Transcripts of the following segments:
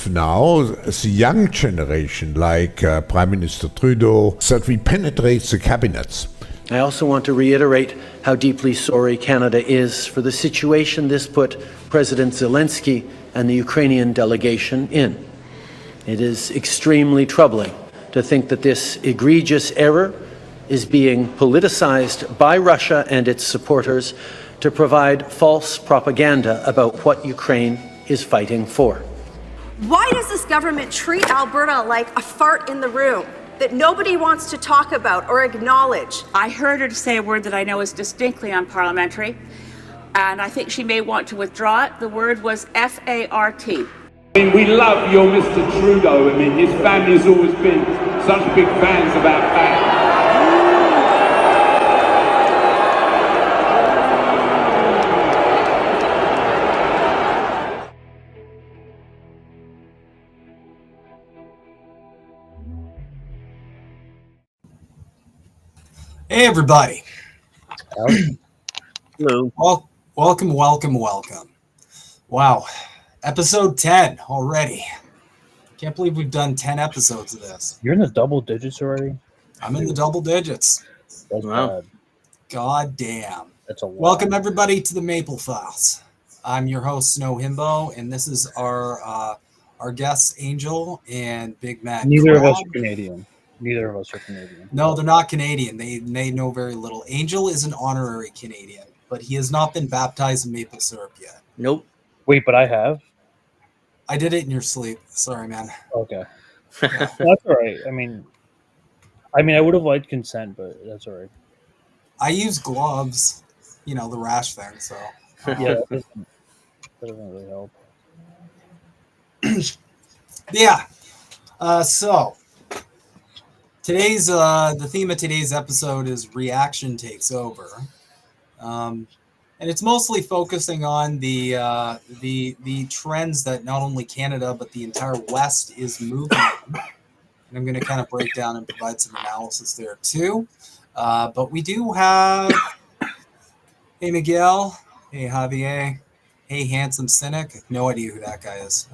have now the young generation, like Prime Minister Trudeau, that we penetrate the cabinets. I also want to reiterate how deeply sorry Canada is for the situation this put President Zelensky and the Ukrainian delegation in. It is extremely troubling to think that this egregious error is being politicized by Russia and its supporters to provide false propaganda about what Ukraine is fighting for. Why does this government treat Alberta like a fart in the room that nobody wants to talk about or acknowledge? I heard her say a word that I know is distinctly unparliamentary, and I think she may want to withdraw it. The word was F-A-R-T. I mean, we love your Mr. Trudeau. I mean, his family's always been such big fans of our flag. Hey, everybody. Hello. Welcome. Wow. Episode 10 already. Can't believe we've done 10 episodes of this. You're in the double digits already? I'm in the double digits. That's wow. Bad. God damn. That's a lot. Welcome, everybody, to the Maple Files. I'm your host, Snow Himbo, and this is our guests, Angel and Big Mac. Neither of us are Canadian. No, they're not Canadian. They know very little. Angel is an honorary Canadian, but he has not been baptized in maple syrup yet. Nope. Wait, but I have? I did it in your sleep. Sorry, man. Okay. Yeah. That's all right. I mean, I would have liked consent, but that's all right. I use gloves, the rash thing, so. Yeah, that doesn't really help. Yeah. So, today's the theme of today's episode is reaction takes over, and it's mostly focusing on the trends that not only Canada but the entire West is moving in. And I'm going to kind of break down and provide some analysis there too. But we do have, hey Miguel, hey Javier, hey handsome cynic. No idea who that guy is.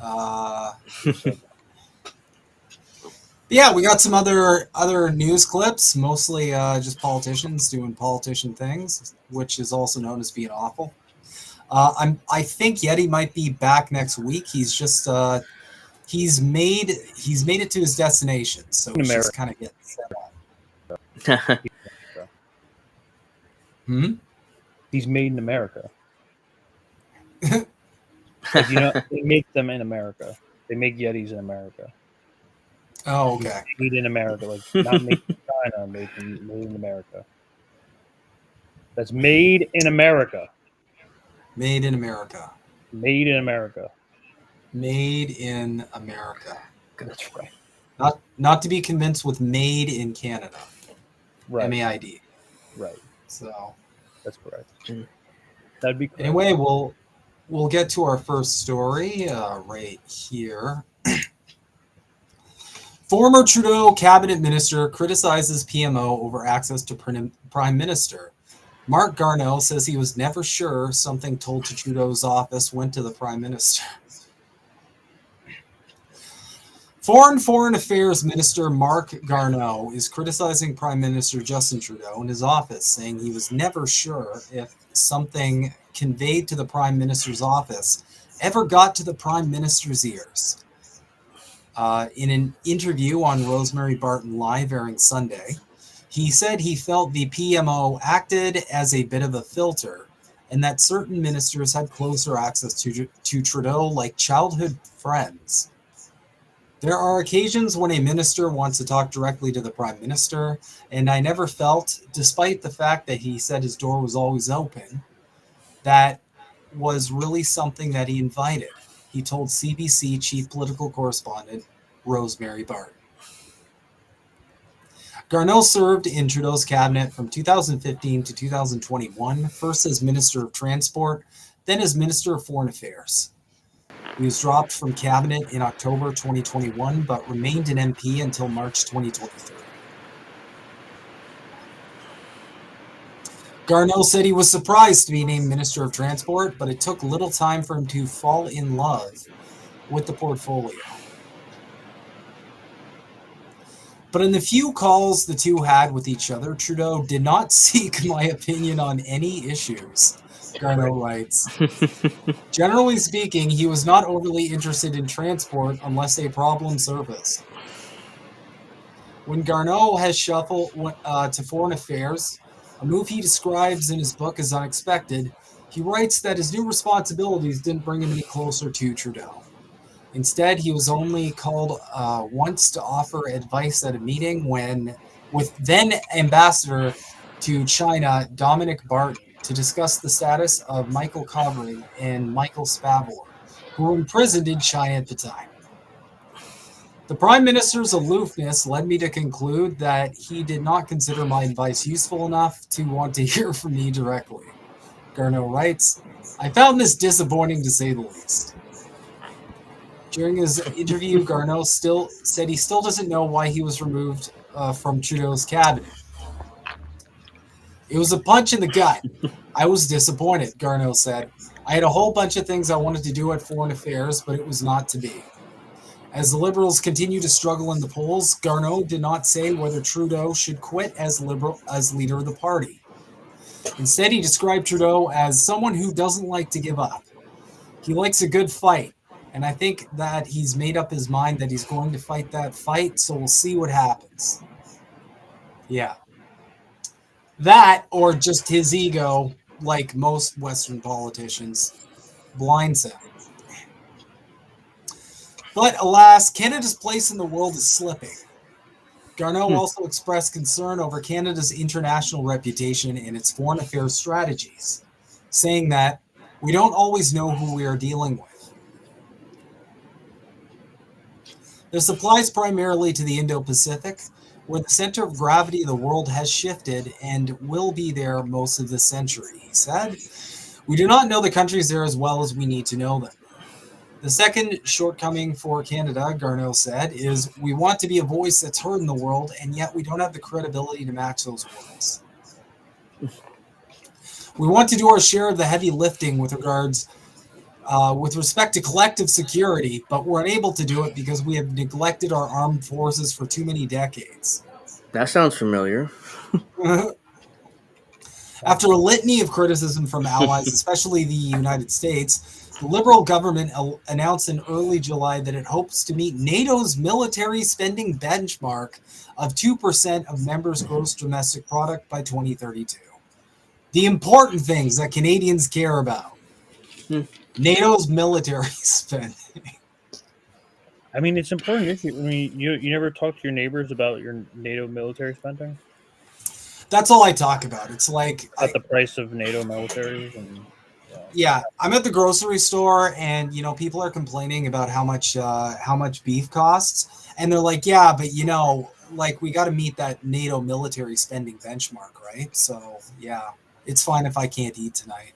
Yeah, we got some other news clips, mostly just politicians doing politician things, which is also known as being awful. I think Yeti might be back next week. He's just he's made it to his destination, so he's just kind of getting set up. He's made in America. Like, they make them in America. They make Yetis in America. Oh, okay. Made in America, like not made in China, made in America. That's made in America. Made in America. Made in America. Made in America. That's right. Not to be convinced with made in Canada. Right. MAID. Right. So that's correct. That'd be correct. Anyway, we'll get to our first story right here. Former Trudeau cabinet minister criticizes PMO over access to prime minister. Marc Garneau says he was never sure something told to Trudeau's office went to the prime minister. Foreign Affairs Minister Marc Garneau is criticizing Prime Minister Justin Trudeau and his office, saying he was never sure if something conveyed to the prime minister's office ever got to the prime minister's ears. In an interview on Rosemary Barton Live airing Sunday, he said he felt the PMO acted as a bit of a filter and that certain ministers had closer access to Trudeau like childhood friends. There are occasions when a minister wants to talk directly to the prime minister, and I never felt, despite the fact that he said his door was always open, that was really something that he invited, he told CBC chief political correspondent Rosemary Barton. Garneau served in Trudeau's cabinet from 2015 to 2021, first as Minister of Transport, then as Minister of Foreign Affairs. He was dropped from cabinet in October 2021, but remained an MP until March 2023. Garneau said he was surprised to be named Minister of Transport, but it took little time for him to fall in love with the portfolio. But in the few calls the two had with each other, Trudeau did not seek my opinion on any issues, Garneau writes. Generally speaking, he was not overly interested in transport unless a problem surfaced. When Garneau has shuffled to foreign affairs, a move he describes in his book as unexpected, he writes that his new responsibilities didn't bring him any closer to Trudeau. Instead, he was only called once to offer advice at a meeting with then ambassador to China, Dominic Barton, to discuss the status of Michael Kovrig and Michael Spavor, who were imprisoned in China at the time. The Prime Minister's aloofness led me to conclude that he did not consider my advice useful enough to want to hear from me directly. Garneau writes, I found this disappointing to say the least. During his interview, Garneau said he still doesn't know why he was removed from Trudeau's cabinet. It was a punch in the gut. I was disappointed, Garneau said. I had a whole bunch of things I wanted to do at Foreign Affairs, but it was not to be. As the Liberals continue to struggle in the polls, Garneau did not say whether Trudeau should quit as leader of the party. Instead, he described Trudeau as someone who doesn't like to give up. He likes a good fight, and I think that he's made up his mind that he's going to fight that fight, so we'll see what happens. Yeah. That, or just his ego, like most Western politicians, blinds him. But alas, Canada's place in the world is slipping. Garneau also expressed concern over Canada's international reputation and its foreign affairs strategies, saying that we don't always know who we are dealing with. This applies primarily to the Indo-Pacific, where the center of gravity of the world has shifted and will be there most of this century, he said. We do not know the countries there as well as we need to know them. The second shortcoming for Canada, Garneau said, is we want to be a voice that's heard in the world, and yet we don't have the credibility to match those words. We want to do our share of the heavy lifting with respect to collective security, but we're unable to do it because we have neglected our armed forces for too many decades. That sounds familiar. After a litany of criticism from allies, especially the United States, the Liberal government announced in early July that it hopes to meet NATO's military spending benchmark of 2% of members' gross domestic product by 2032. The important things that Canadians care about. NATO's military spending. I mean, it's an important issue. I mean, you never talk to your neighbors about your NATO military spending? That's all I talk about. It's like at the price of NATO militaries and yeah, I'm at the grocery store and people are complaining about how much beef costs, and they're like, yeah, but we got to meet that NATO military spending benchmark, right? So yeah, it's fine if I can't eat tonight.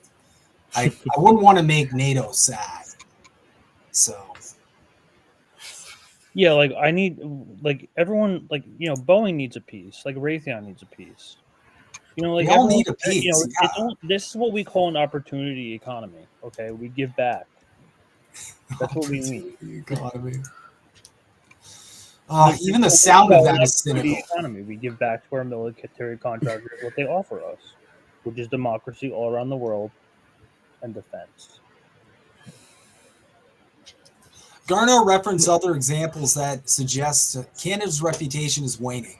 I wouldn't want to make NATO sad. So yeah, I need everyone Boeing needs a piece, Raytheon needs a piece. We all need a piece. This is what we call an opportunity economy. Okay, we give back. That's what we need. Economy. Even the sound of that is cynical. Economy. We give back to our military contractors what they offer us, which is democracy all around the world and defense. Garneau referenced other examples that suggest Canada's reputation is waning,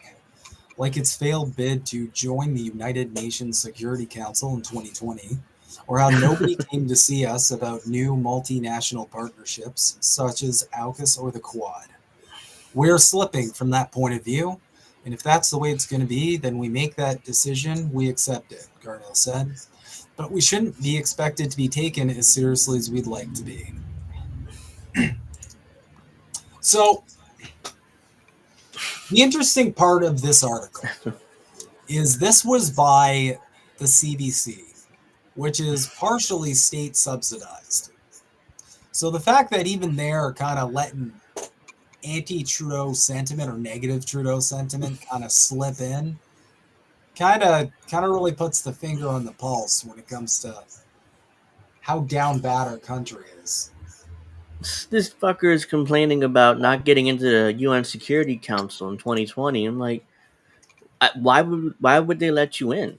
like its failed bid to join the United Nations Security Council in 2020, or how nobody came to see us about new multinational partnerships such as AUKUS or the Quad. We're slipping from that point of view, and if that's the way it's going to be, then we make that decision, we accept it, Garneau said. But we shouldn't be expected to be taken as seriously as we'd like to be. So, the interesting part of this article is this was by the CBC, which is partially state subsidized. So the fact that even they're kind of letting anti-Trudeau sentiment or negative Trudeau sentiment kind of slip in, kind of really puts the finger on the pulse when it comes to how down bad our country is. this fucker is complaining about not getting into the UN Security Council in 2020. I'm like, why would they let you in?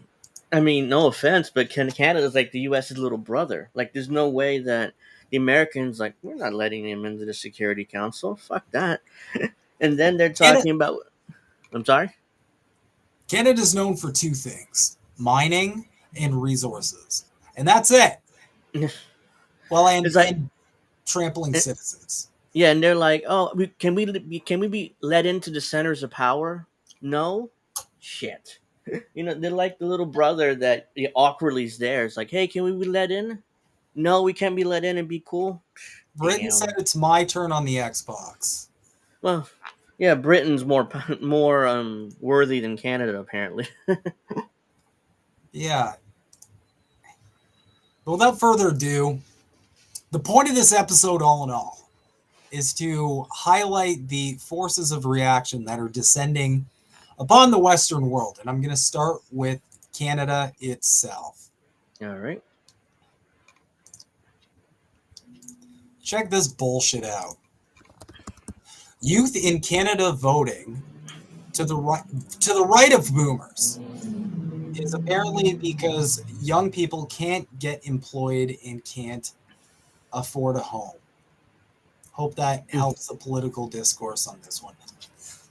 I mean, no offense, but Canada's like the US's little brother. Like, there's no way that the Americans like we're not letting him into the Security Council. Fuck that. And then they're talking about. I'm sorry. Canada's known for two things: mining and resources, and that's it. Well, and, It's like, and trampling citizens. yeah, and they're like, oh, can we be let into the centers of power? No, shit. You know, they're like the little brother that awkwardly is there. It's like, hey, can we be let in? No, we can't be let in and be cool. Britain Damn. said it's my turn on the Xbox. Well, yeah, Britain's more worthy than Canada, apparently. Yeah. But without further ado, the point of this episode, all in all, is to highlight the forces of reaction that are descending upon the Western world. And I'm going to start with Canada itself. All right. Check this bullshit out. Youth in Canada voting to the right of boomers is apparently because young people can't get employed and can't afford a home. Hope that helps the political discourse on this one.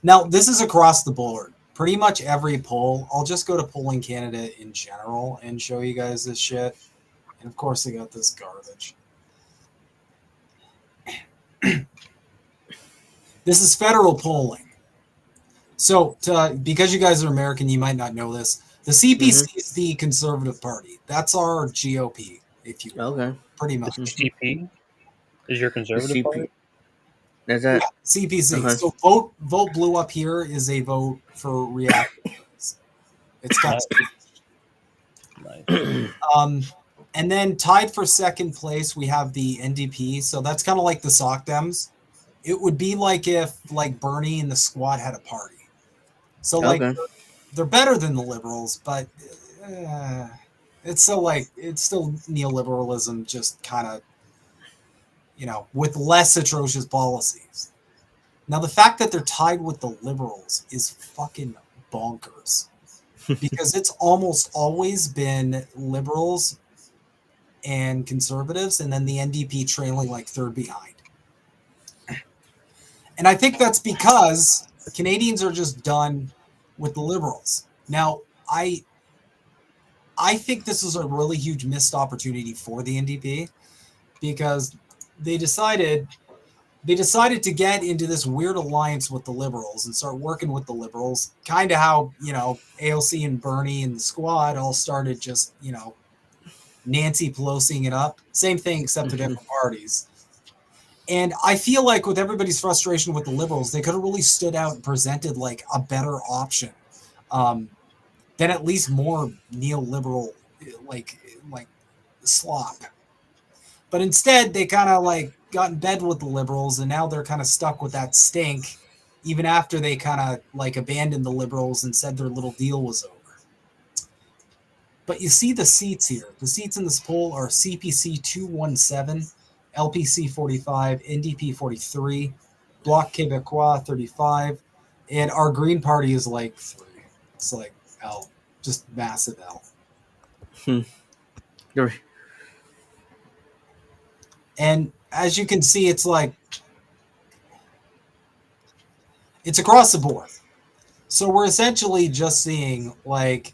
Now, this is across the board. Pretty much every poll. I'll just go to Polling Canada in general and show you guys this shit. And of course, they got this garbage. This is federal polling. So, because you guys are American, you might not know this. The CPC is the Conservative Party. That's our GOP, if you will. Okay. Pretty much. The CP is your Conservative Party? Is that CPC? Okay. So vote blue up here is a vote for reactors. It's got nice. And then tied for second place, we have the NDP. So that's kind of like the Soc Dems. It would be like if like Bernie and the Squad had a party. So like they're better than the Liberals, but it's still neoliberalism, just kind of, with less atrocious policies. Now, the fact that they're tied with the Liberals is fucking bonkers because it's almost always been Liberals and Conservatives, and then the NDP trailing like third behind. And I think that's because Canadians are just done with the Liberals. Now, I think this is a really huge missed opportunity for the NDP because they decided to get into this weird alliance with the Liberals and start working with the Liberals, kind of how, AOC and Bernie and the Squad all started just, Nancy Pelosiing it up. Same thing, except for different parties. And I feel like with everybody's frustration with the Liberals, they could have really stood out and presented like a better option than at least more neoliberal, like slop. But instead, they kind of like got in bed with the Liberals, and now they're kind of stuck with that stink, even after they kind of like abandoned the Liberals and said their little deal was over. But you see the seats here. The seats in this poll are CPC 217, LPC 45, NDP 43, Bloc Québécois 35, and our Green Party is like 3. It's like L, just massive L. And as you can see, it's like, it's across the board. So we're essentially just seeing like,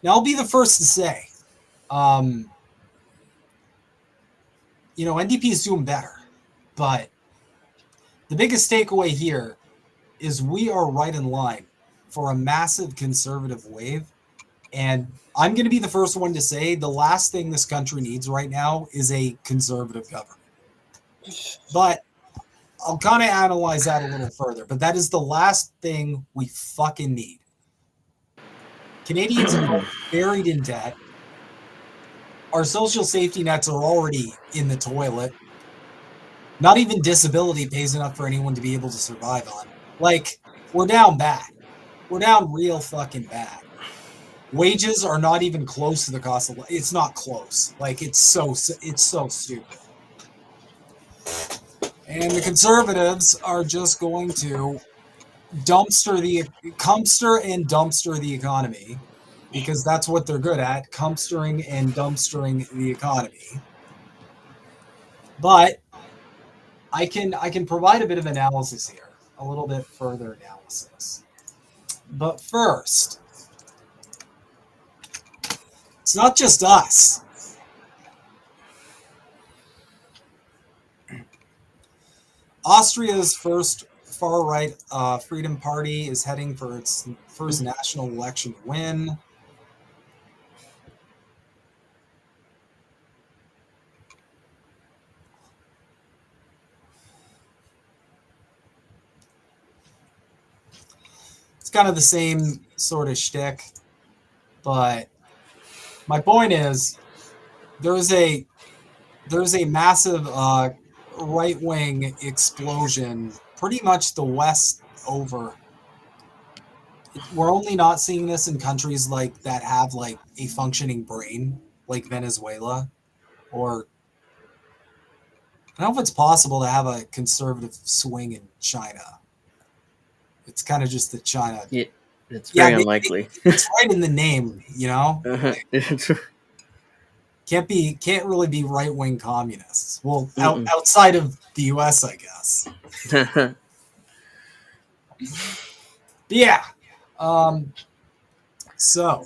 now I'll be the first to say, NDP is doing better, but the biggest takeaway here is we are right in line for a massive conservative wave. And I'm going to be the first one to say the last thing this country needs right now is a conservative government. But I'll kind of analyze that a little further. But that is the last thing we fucking need. Canadians are buried in debt. Our social safety nets are already in the toilet. Not even disability pays enough for anyone to be able to survive on. Like, we're down bad. We're down real fucking bad. Wages are not even close to the cost of life. It's not close. Like, it's so stupid. And the Conservatives are just going to dumpster the economy, because that's what they're good at, dumpstering the economy. But I can provide a bit of analysis here, a little bit further analysis. But first, it's not just us. Austria's first far-right Freedom Party is heading for its first national election win. It's kind of the same sort of shtick, but my point is there's a massive right-wing explosion pretty much the West over. We're only not seeing this in countries like that have like a functioning brain, like Venezuela, or I don't know if it's possible to have a conservative swing in China. It's kind of just that China. Yeah, it's very unlikely. It's right in the name, you know. Uh-huh. Can't really be right-wing communists. Well, outside of the U.S., I guess. But yeah. So,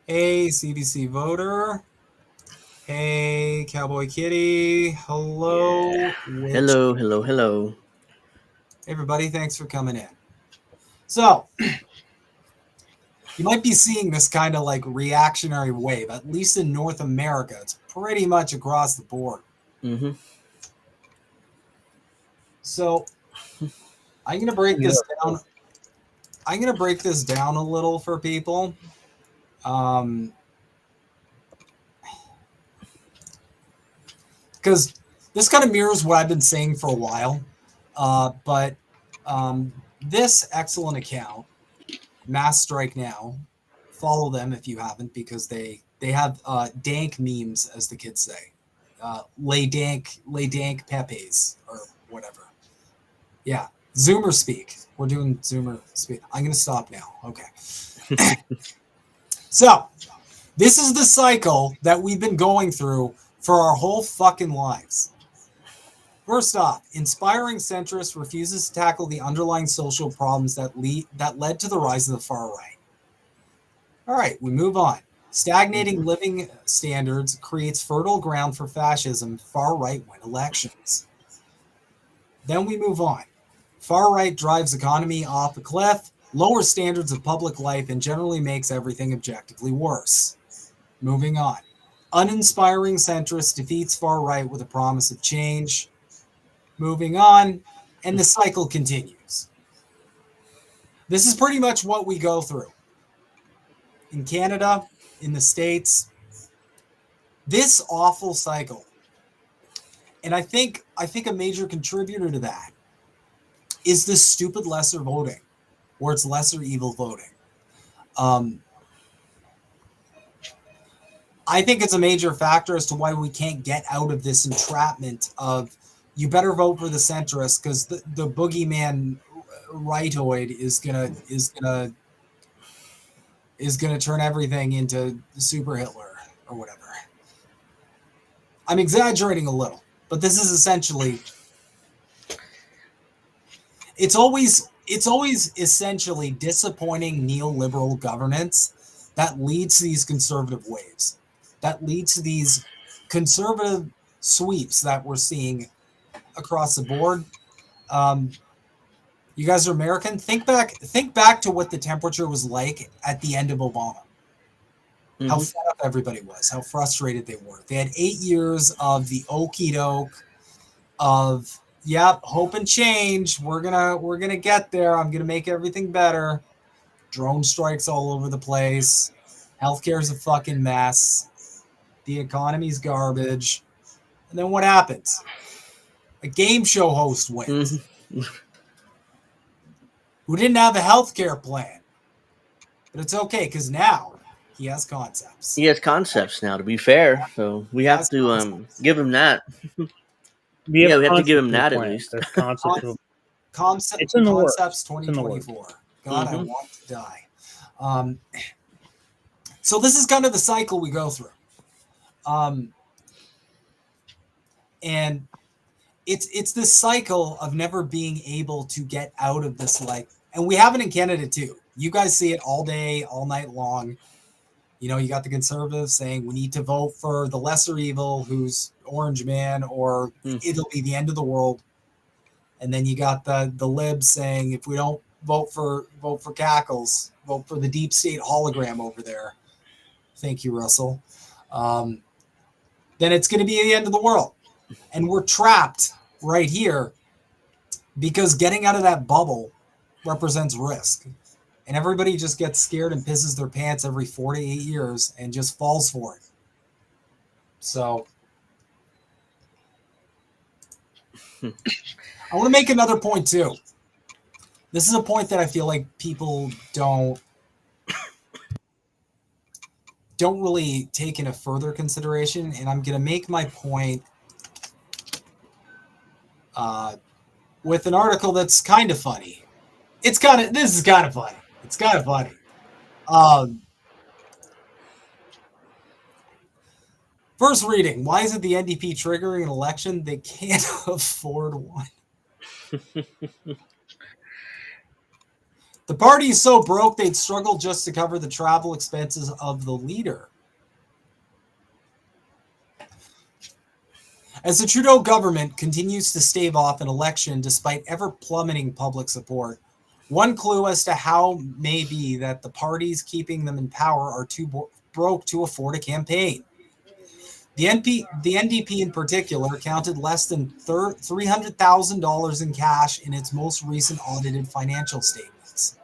hey, CBC voter. Hey, Cowboy Kitty. Hello. Yeah. Hello. Hey, everybody. Thanks for coming in. So, you might be seeing this kind of like reactionary wave, at least in North America. It's pretty much across the board. Mm-hmm. So, I'm going to break this down. I'm going to break this down a little for people. Because this kind of mirrors what I've been saying for a while. But this excellent account, Mass Strike Now, follow them if you haven't, because they have dank memes, as the kids say. Lay dank pepes or whatever. Yeah. Zoomer speak. We're doing Zoomer speak. I'm going to stop now. Okay. So, this is the cycle that we've been going through for our whole fucking lives. First off, inspiring centrist refuses to tackle the underlying social problems that led to the rise of the far right. All right, we move on. Stagnating living standards creates fertile ground for fascism. Far right win elections. Then we move on. Far right drives economy off a cliff, lowers standards of public life, and generally makes everything objectively worse. Moving on. Uninspiring centrist defeats far right with a promise of change. Moving on, and the cycle continues. This is pretty much what we go through. In Canada, in the States, this awful cycle. And I think a major contributor to that is this stupid lesser voting, or it's lesser evil voting. I think it's a major factor as to why we can't get out of this entrapment of you better vote for the centrist because the boogeyman rightoid is gonna turn everything into super Hitler or whatever. I'm exaggerating a little, but this is essentially it's always essentially disappointing neoliberal governance that leads to these conservative waves, that leads to these conservative sweeps that we're seeing across the board. You guys are American. Think back to what the temperature was like at the end of Obama. Mm-hmm. How fed up everybody was, how frustrated they were. They had 8 years of the okie doke of hope and change. We're gonna get there. I'm gonna make everything better. Drone strikes all over the place. Healthcare's a fucking mess. The economy's garbage. And then what happens? A game show host wins. Mm-hmm. Who didn't have a healthcare plan. But it's okay, because now He has concepts. He has concepts now, to be fair. So we have to give him that. We Yeah, have we have to give him concepts that in at plan. least. There's concepts of Concepts in the works. 2024. God, I want to die. So this is kind of the cycle we go through. And it's this cycle of never being able to get out of this, like, and we have it in Canada too. You guys see it all day, all night long. You know, you got the Conservatives saying we need to vote for the lesser evil, who's Orange Man, or it'll be the end of the world. And then you got the libs saying if we don't vote for Cackles, vote for the deep state hologram over there. Thank you, Russell. Then it's going to be the end of the world. And we're trapped right here because getting out of that bubble represents risk. And everybody just gets scared and pisses their pants every 4 to 8 years and just falls for it. So I want to make another point too. This is a point that I feel like people don't really take into further consideration, and I'm going to make my point with an article that's kind of funny. This is kind of funny. It's kind of funny. First reading, why is it the NDP triggering an election they can't afford one? The party is so broke they'd struggle just to cover the travel expenses of the leader. As the Trudeau government continues to stave off an election despite ever plummeting public support, one clue as to how may be that the parties keeping them in power are too broke to afford a campaign. The NDP in particular counted less than $300,000 in cash in its most recent audited financial statements.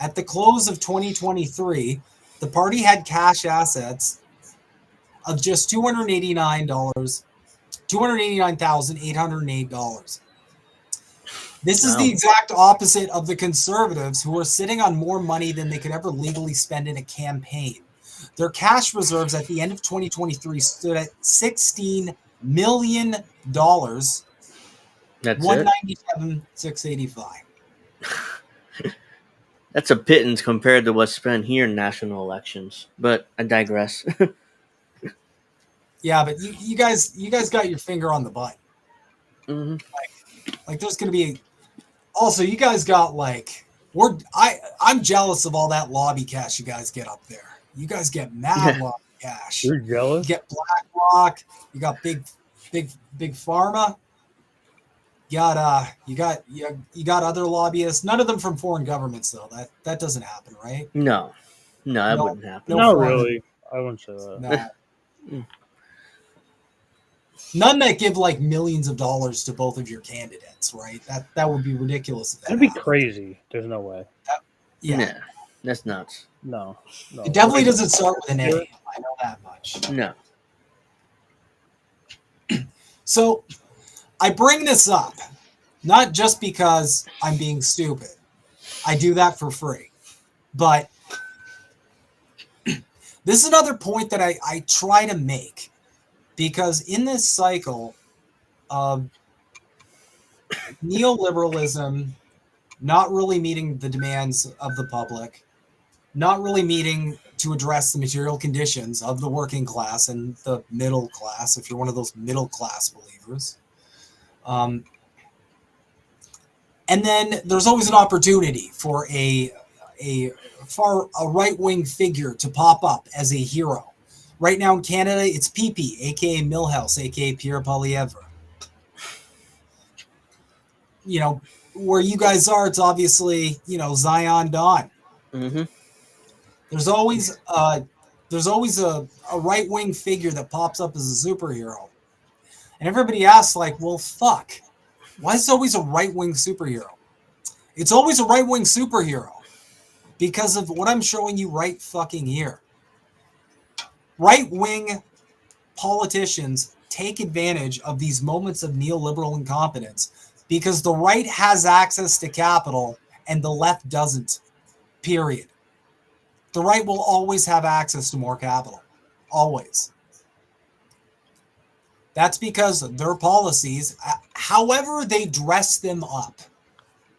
At the close of 2023, the party had cash assets of just $289,808. This is the exact opposite of the Conservatives, who are sitting on more money than they could ever legally spend in a campaign. Their cash reserves at the end of 2023 stood at $16 million. That's $197,685. That's a pittance compared to what's spent here in national elections. But I digress. Yeah, but you guys got your finger on the button. Mm-hmm. Like there's going to be. Also, you guys got I'm jealous of all that lobby cash you guys get up there. You guys get mad lobby cash. You're jealous? You get BlackRock. You got big pharma. You got other lobbyists. None of them from foreign governments though. That doesn't happen, right? No, that wouldn't happen. Not really. I wouldn't say that. No. None that give like millions of dollars to both of your candidates, right? That would be ridiculous. That'd be crazy. There's no way. Yeah, that's nuts. No. It definitely doesn't start with an A. I know that much. No. So I bring this up not just because I'm being stupid. I do that for free. But this is another point that I try to make, because in this cycle of neoliberalism not really meeting the demands of the public, not really meeting to address the material conditions of the working class and the middle class, if you're one of those middle class believers. And then there's always an opportunity for a right-wing figure to pop up as a hero. Right now in Canada, it's PP, aka Milhouse, aka Pierre Poilievre. You know, where you guys are, it's obviously, Zion Don. Mm-hmm. There's always a right-wing figure that pops up as a superhero. And everybody asks, well, fuck, why is it always a right-wing superhero? It's always a right-wing superhero because of what I'm showing you right fucking here. Right-wing politicians take advantage of these moments of neoliberal incompetence because the right has access to capital and the left doesn't, period. The right will always have access to more capital. Always. That's because their policies, however they dress them up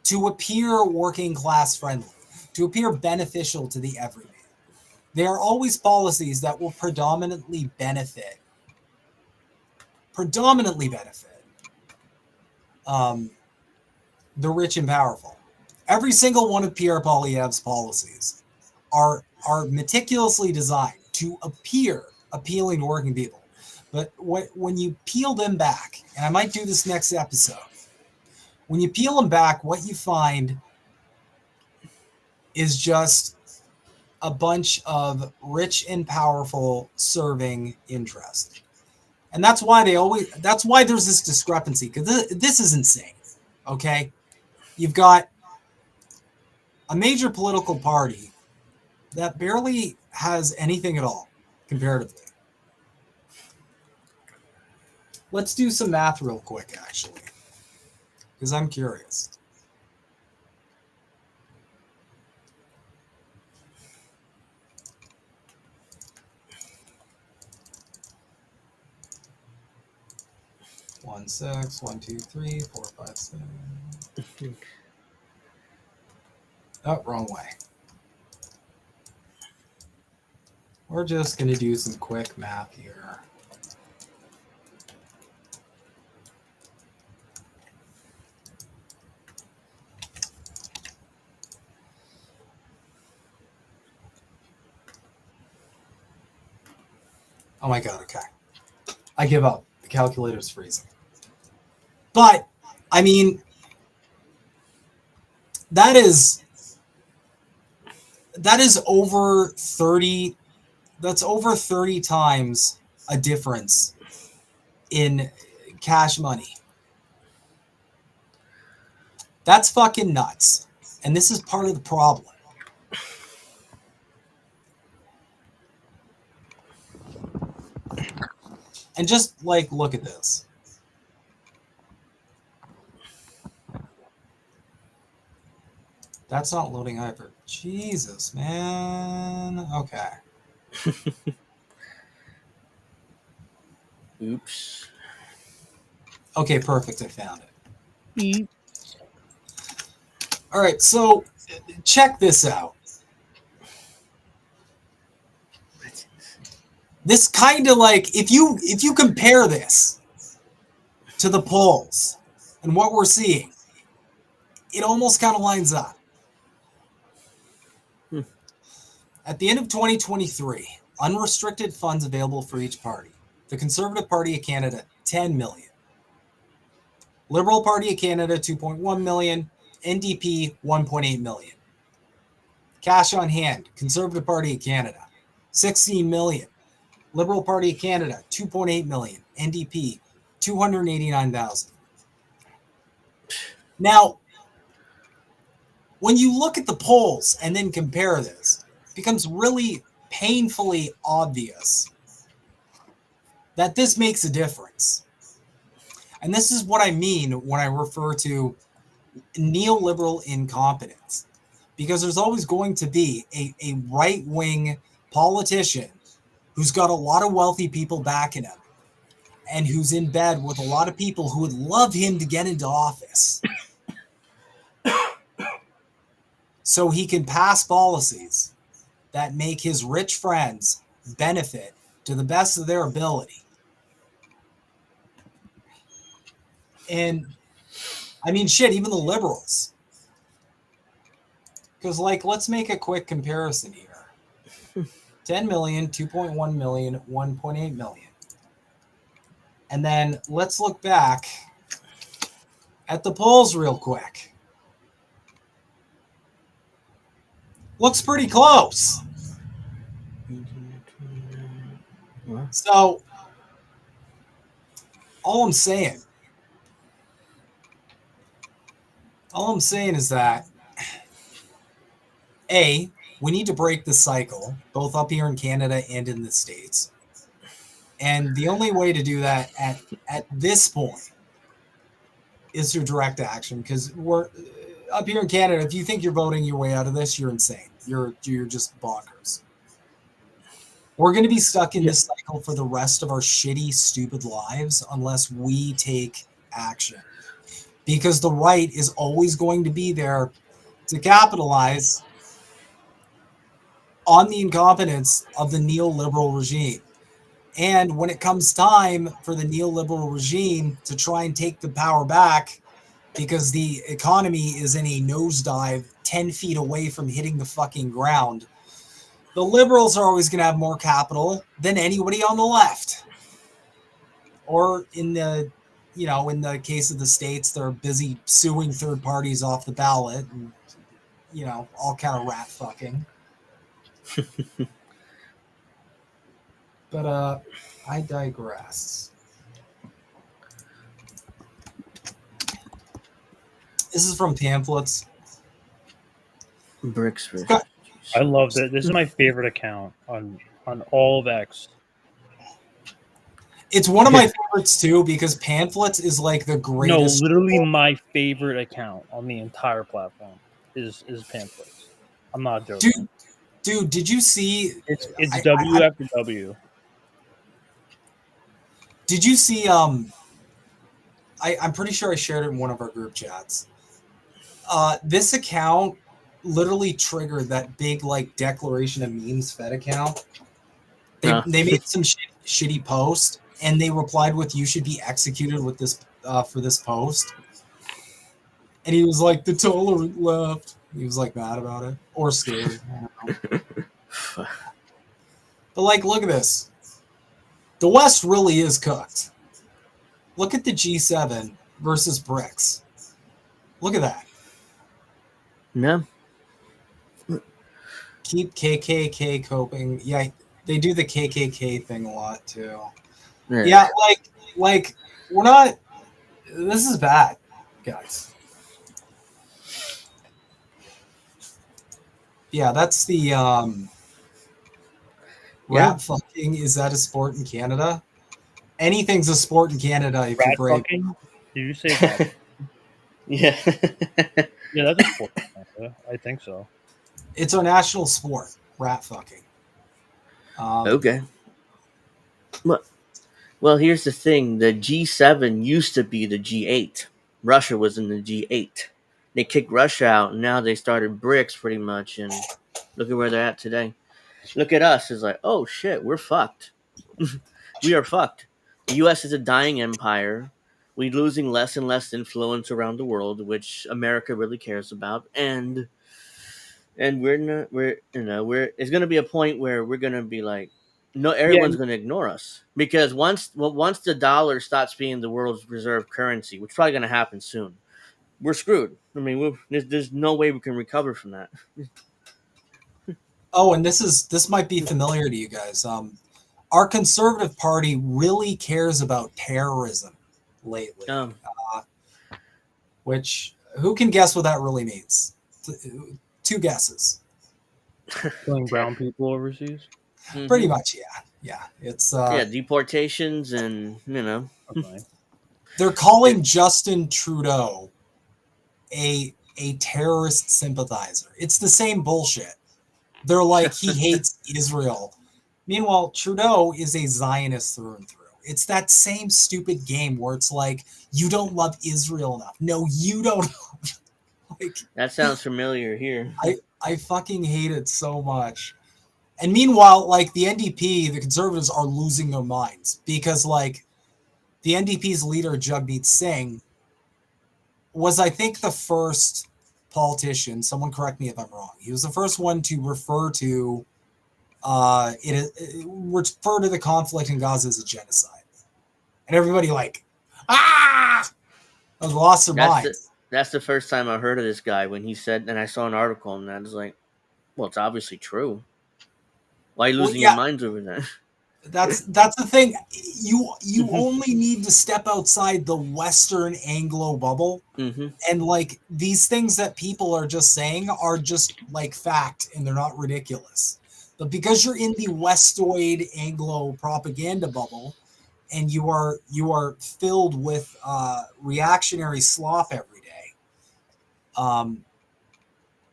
to appear working class friendly, to appear beneficial to the everyman, they are always policies that will predominantly benefit the rich and powerful. Every single one of Pierre Poilievre's policies are meticulously designed to appear appealing to working people. But when you peel them back, and I might do this next episode, when you peel them back, what you find is just a bunch of rich and powerful serving interest. And that's why there's this discrepancy, because this is insane. Okay? You've got a major political party that barely has anything at all, comparatively. Let's do some math real quick, actually, because I'm curious. One, 6, 1, 2, 3, 4, 5, 6. Oh, wrong way. We're just going to do some quick math here. Oh my God, okay. I give up. The calculator's freezing. But, I mean, that is over 30, that's over 30 times a difference in cash money. That's fucking nuts. And this is part of the problem. And just, like, look at this. That's not loading either. Jesus, man. Okay. Oops. Okay, perfect. I found it. All right, so check this out. This kind of like, if you compare this to the polls and what we're seeing, it almost kind of lines up. At the end of 2023, unrestricted funds available for each party. The Conservative Party of Canada, 10 million. Liberal Party of Canada, 2.1 million. NDP, 1.8 million. Cash on hand, Conservative Party of Canada, 16 million. Liberal Party of Canada, 2.8 million. NDP, 289,000. Now, when you look at the polls and then compare this, it becomes really painfully obvious that this makes a difference. And this is what I mean when I refer to neoliberal incompetence, because there's always going to be a right-wing politician who's got a lot of wealthy people backing him and who's in bed with a lot of people who would love him to get into office so he can pass policies that make his rich friends benefit to the best of their ability. And I mean, shit, even the liberals. Because, like, let's make a quick comparison here. 10 million, 2.1 million, 1.8 million. And then let's look back at the polls real quick. Looks pretty close. So, all I'm saying is that, A, we need to break the cycle, both up here in Canada and in the States. And the only way to do that at this point is through direct action, because we're up here in Canada. If you think you're voting your way out of this, you're insane. You're just bonkers. We're going to be stuck in this cycle for the rest of our shitty, stupid lives unless we take action. Because the right is always going to be there to capitalize on the incompetence of the neoliberal regime. And when it comes time for the neoliberal regime to try and take the power back, because the economy is in a nosedive 10 feet away from hitting the fucking ground, the liberals are always going to have more capital than anybody on the left. Or in the, in the case of the states, they're busy suing third parties off the ballot and, all kind of rat fucking. But I digress. This is from Pamphlets. Bricks. I love that. This is my favorite account on all of X. It's one of my favorites too because Pamphlets is like the greatest. No, literally my favorite account on the entire platform is Pamphlets. I'm not joking. Dude, did you see? It's W after W. Did you see? I'm pretty sure I shared it in one of our group chats. This account literally triggered that big like declaration of memes fed account. They made some shitty post and they replied with "You should be executed with this for this post." And he was like, "The tolerant left." He was like mad about it or scared. I don't know. But like, look at this. The West really is cooked. Look at the G7 versus BRICS. Look at that. No. Keep KKK coping. Yeah, they do the KKK thing a lot too. Yeah, like we're not. This is bad, guys. Yeah, that's the rat fucking. Is that a sport in Canada? Anything's a sport in Canada if you're brave. Fucking? Did you say that? Yeah. Yeah, that's a sport in Canada. I think so. It's our national sport, rat fucking. Okay. Well, here's the thing. The G7 used to be the G8. Russia was in the G8. They kicked Russia out, and now they started BRICS pretty much, and look at where they're at today. Look at us. It's like, oh, shit, we're fucked. We are fucked. The U.S. is a dying empire. We're losing less and less influence around the world, which America really cares about, and it's going to be a point where we're going to be like, no, everyone's going to ignore us because once the dollar stops being the world's reserve currency, which is probably going to happen soon, we're screwed. I mean, there's no way we can recover from that. Oh, and this might be familiar to you guys. Our Conservative Party really cares about terrorism lately. Which, who can guess what that really means? Two guesses. Killing brown people overseas? Mm-hmm. Pretty much, yeah. It's deportations and Okay. They're calling Justin Trudeau a terrorist sympathizer. It's the same bullshit. They're like, he hates Israel. Meanwhile, Trudeau is a Zionist through and through. It's that same stupid game where it's like, you don't love Israel enough. No, you don't. Like, that sounds familiar here. I fucking hate it so much. And meanwhile, like the NDP, the Conservatives are losing their minds because like the NDP's leader, Jagmeet Singh, was, I think, the first politician, someone correct me if I'm wrong, he was the first one to refer to the conflict in Gaza as a genocide. And everybody like, lost their minds. That's the first time I heard of this guy when he said, and I saw an article and I was like, well, it's obviously true. Why are you losing your minds over that? That's the thing. You only need to step outside the Western Anglo bubble, and like these things that people are just saying are just like fact, and they're not ridiculous. But because you're in the Westoid Anglo propaganda bubble, and you are filled with reactionary slop every day,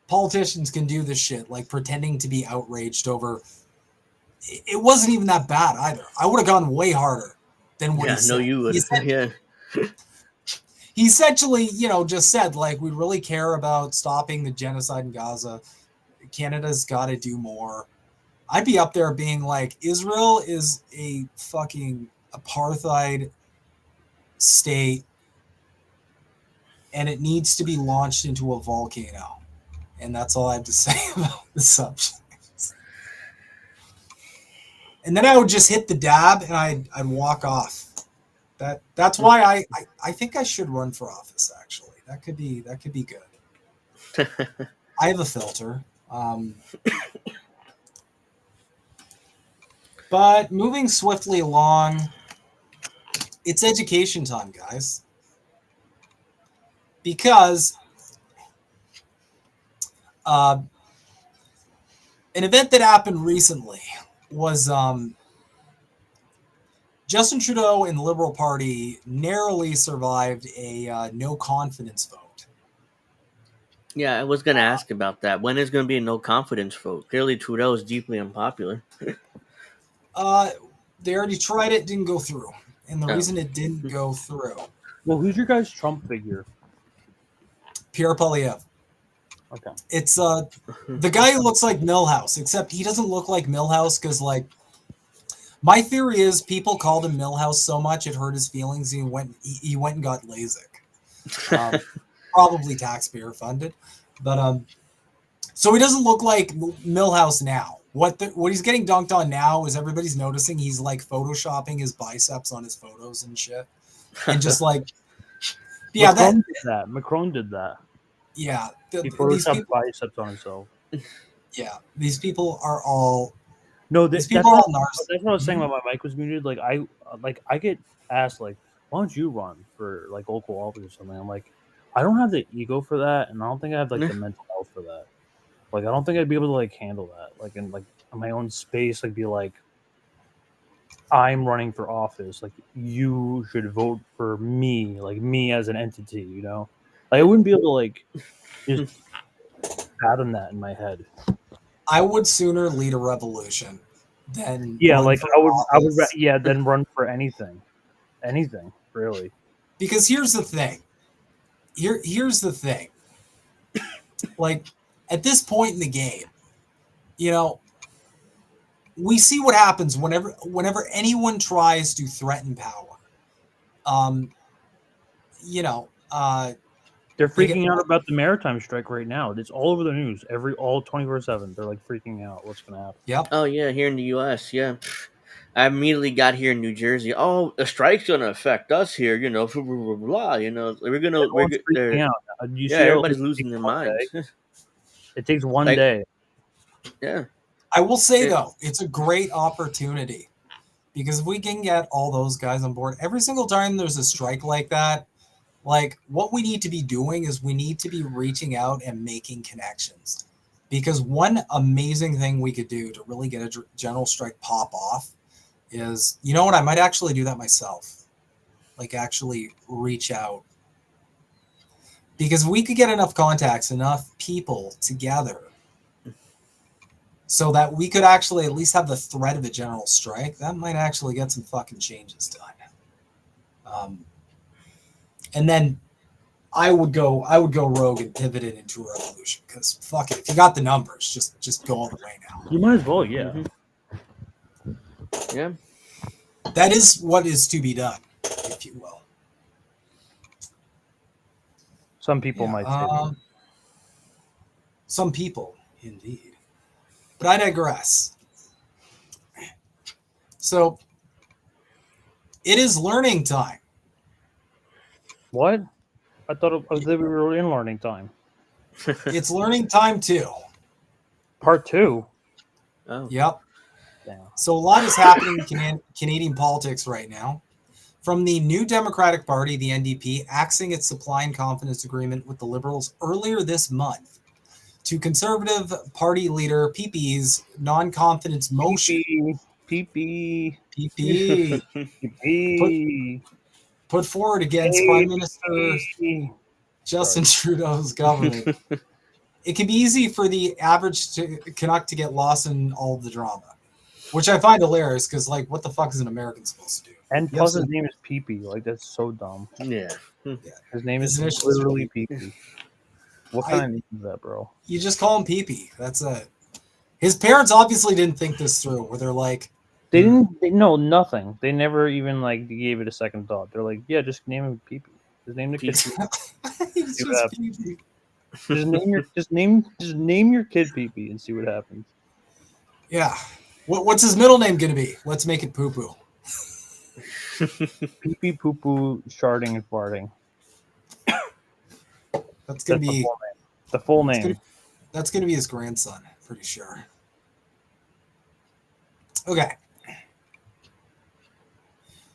politicians can do this shit, like pretending to be outraged over. It wasn't even that bad either. I would have gone way harder than what he said. No, you would. Yeah. He essentially, just said, like, we really care about stopping the genocide in Gaza. Canada's got to do more. I'd be up there being like, Israel is a fucking apartheid state, and it needs to be launched into a volcano. And that's all I have to say about the subject. And then I would just hit the dab and I'd walk off. That's why I think I should run for office. Actually, that could be good. I have a filter. But moving swiftly along, it's education time, guys. Because an event that happened recently was Justin Trudeau and the Liberal Party narrowly survived a no confidence vote. Yeah, I was going to ask about that. When is going to be a no confidence vote? Clearly, Trudeau is deeply unpopular. They already tried it, didn't go through. And the reason it didn't go through. Well, who's your guys' Trump figure? Pierre Poilievre. Okay. It's the guy who looks like Milhouse, except he doesn't look like Milhouse because, like, my theory is people called him Milhouse so much it hurt his feelings. He went and got LASIK, probably taxpayer funded, but so he doesn't look like Milhouse now. What he's getting dunked on now is everybody's noticing he's like photoshopping his biceps on his photos and shit, and just like, yeah, Macron did that. Yeah, he photoshopped biceps on himself. Yeah, these people are all. No, that's what I was saying when my mic was muted. Like I get asked like, why don't you run for like local office or something? I'm like, I don't have the ego for that, and I don't think I have like the mental health for that. Like I don't think I'd be able to like handle that. Like in my own space, like be like, I'm running for office. Like you should vote for me, like me as an entity. Like I wouldn't be able to like just fathom that in my head. I would sooner lead a revolution than than run for anything really. Because here's the thing. Here's the thing. Like at this point in the game, we see what happens whenever anyone tries to threaten power. They're freaking out about the maritime strike right now. It's all over the news. All 24/7. They're like freaking out. What's going to happen? Yep. Oh yeah, here in the U.S. Yeah, I immediately got here in New Jersey. Oh, a strike's going to affect us here. Blah blah blah. We're freaking out. Everybody's losing their minds. It takes one day. Yeah. I will say though, it's a great opportunity because if we can get all those guys on board, every single time there's a strike like that. Like what we need to be doing is we need to be reaching out and making connections, because one amazing thing we could do to really get a general strike pop off is, I might actually do that myself. Like actually reach out, because we could get enough contacts, enough people together so that we could actually at least have the threat of a general strike. That might actually get some fucking changes done. And then I would go rogue and pivot it into a revolution, because fuck it, if you got the numbers, just go all the way now. You might as well, yeah. Mm-hmm. Yeah. That is what is to be done, if you will. Some people might say. Some people, indeed. But I digress. So it is learning time. What? I thought we were in learning time. It's learning time too. Part 2. Oh. Yep. Damn. So a lot is happening in Canadian politics right now. From the New Democratic Party, the NDP, axing its supply and confidence agreement with the Liberals earlier this month, to Conservative Party leader PP's non-confidence motion. PP. Put forward against Prime Minister Justin Trudeau's government. it can be easy for the average Canuck to get lost in all of the drama, which I find hilarious because, like, what the fuck is an American supposed to do? And plus, his name is Pee-Pee. Like, that's so dumb. Yeah. His name is initials are literally Pee-Pee. What kind of name is that, bro? You just call him Pee-Pee. That's it. His parents obviously didn't think this through, where they're like... They didn't... No, nothing. They never even, like, gave it a second thought. They're like, yeah, just name him Pee-Pee. Just name the kid Pee-Pee. He's just Pee-Pee. Just name your kid Pee-Pee and see what happens. Yeah. What's his middle name going to be? Let's make it Poo-Poo. Pee-Pee, poo-poo, sharding, and farting. That's going to be... The full name. That's going to be his grandson, pretty sure. Okay.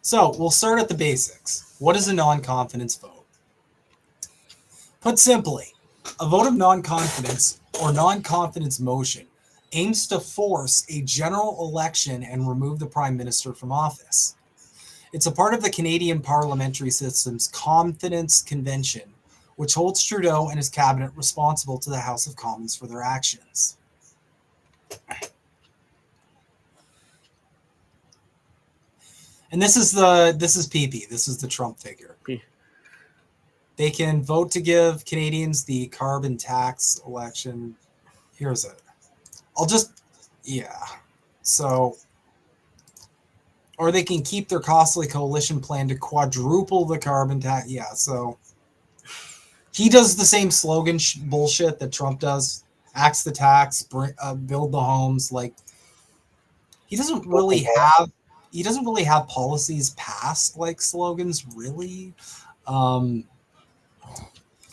So, we'll start at the basics. What is a non-confidence vote? Put simply, a vote of non-confidence or non-confidence motion aims to force a general election and remove the Prime Minister from office. It's a part of the Canadian parliamentary system's confidence convention, which holds Trudeau and his cabinet responsible to the House of Commons for their actions. And this is PP. This is the Trump figure. They can vote to give Canadians the carbon tax election. Here's it. So, or they can keep their costly coalition plan to quadruple the carbon tax. Yeah, so he does the same slogan bullshit that Trump does. Axe the tax, build the homes. Like, he doesn't really have policies passed like slogans, really.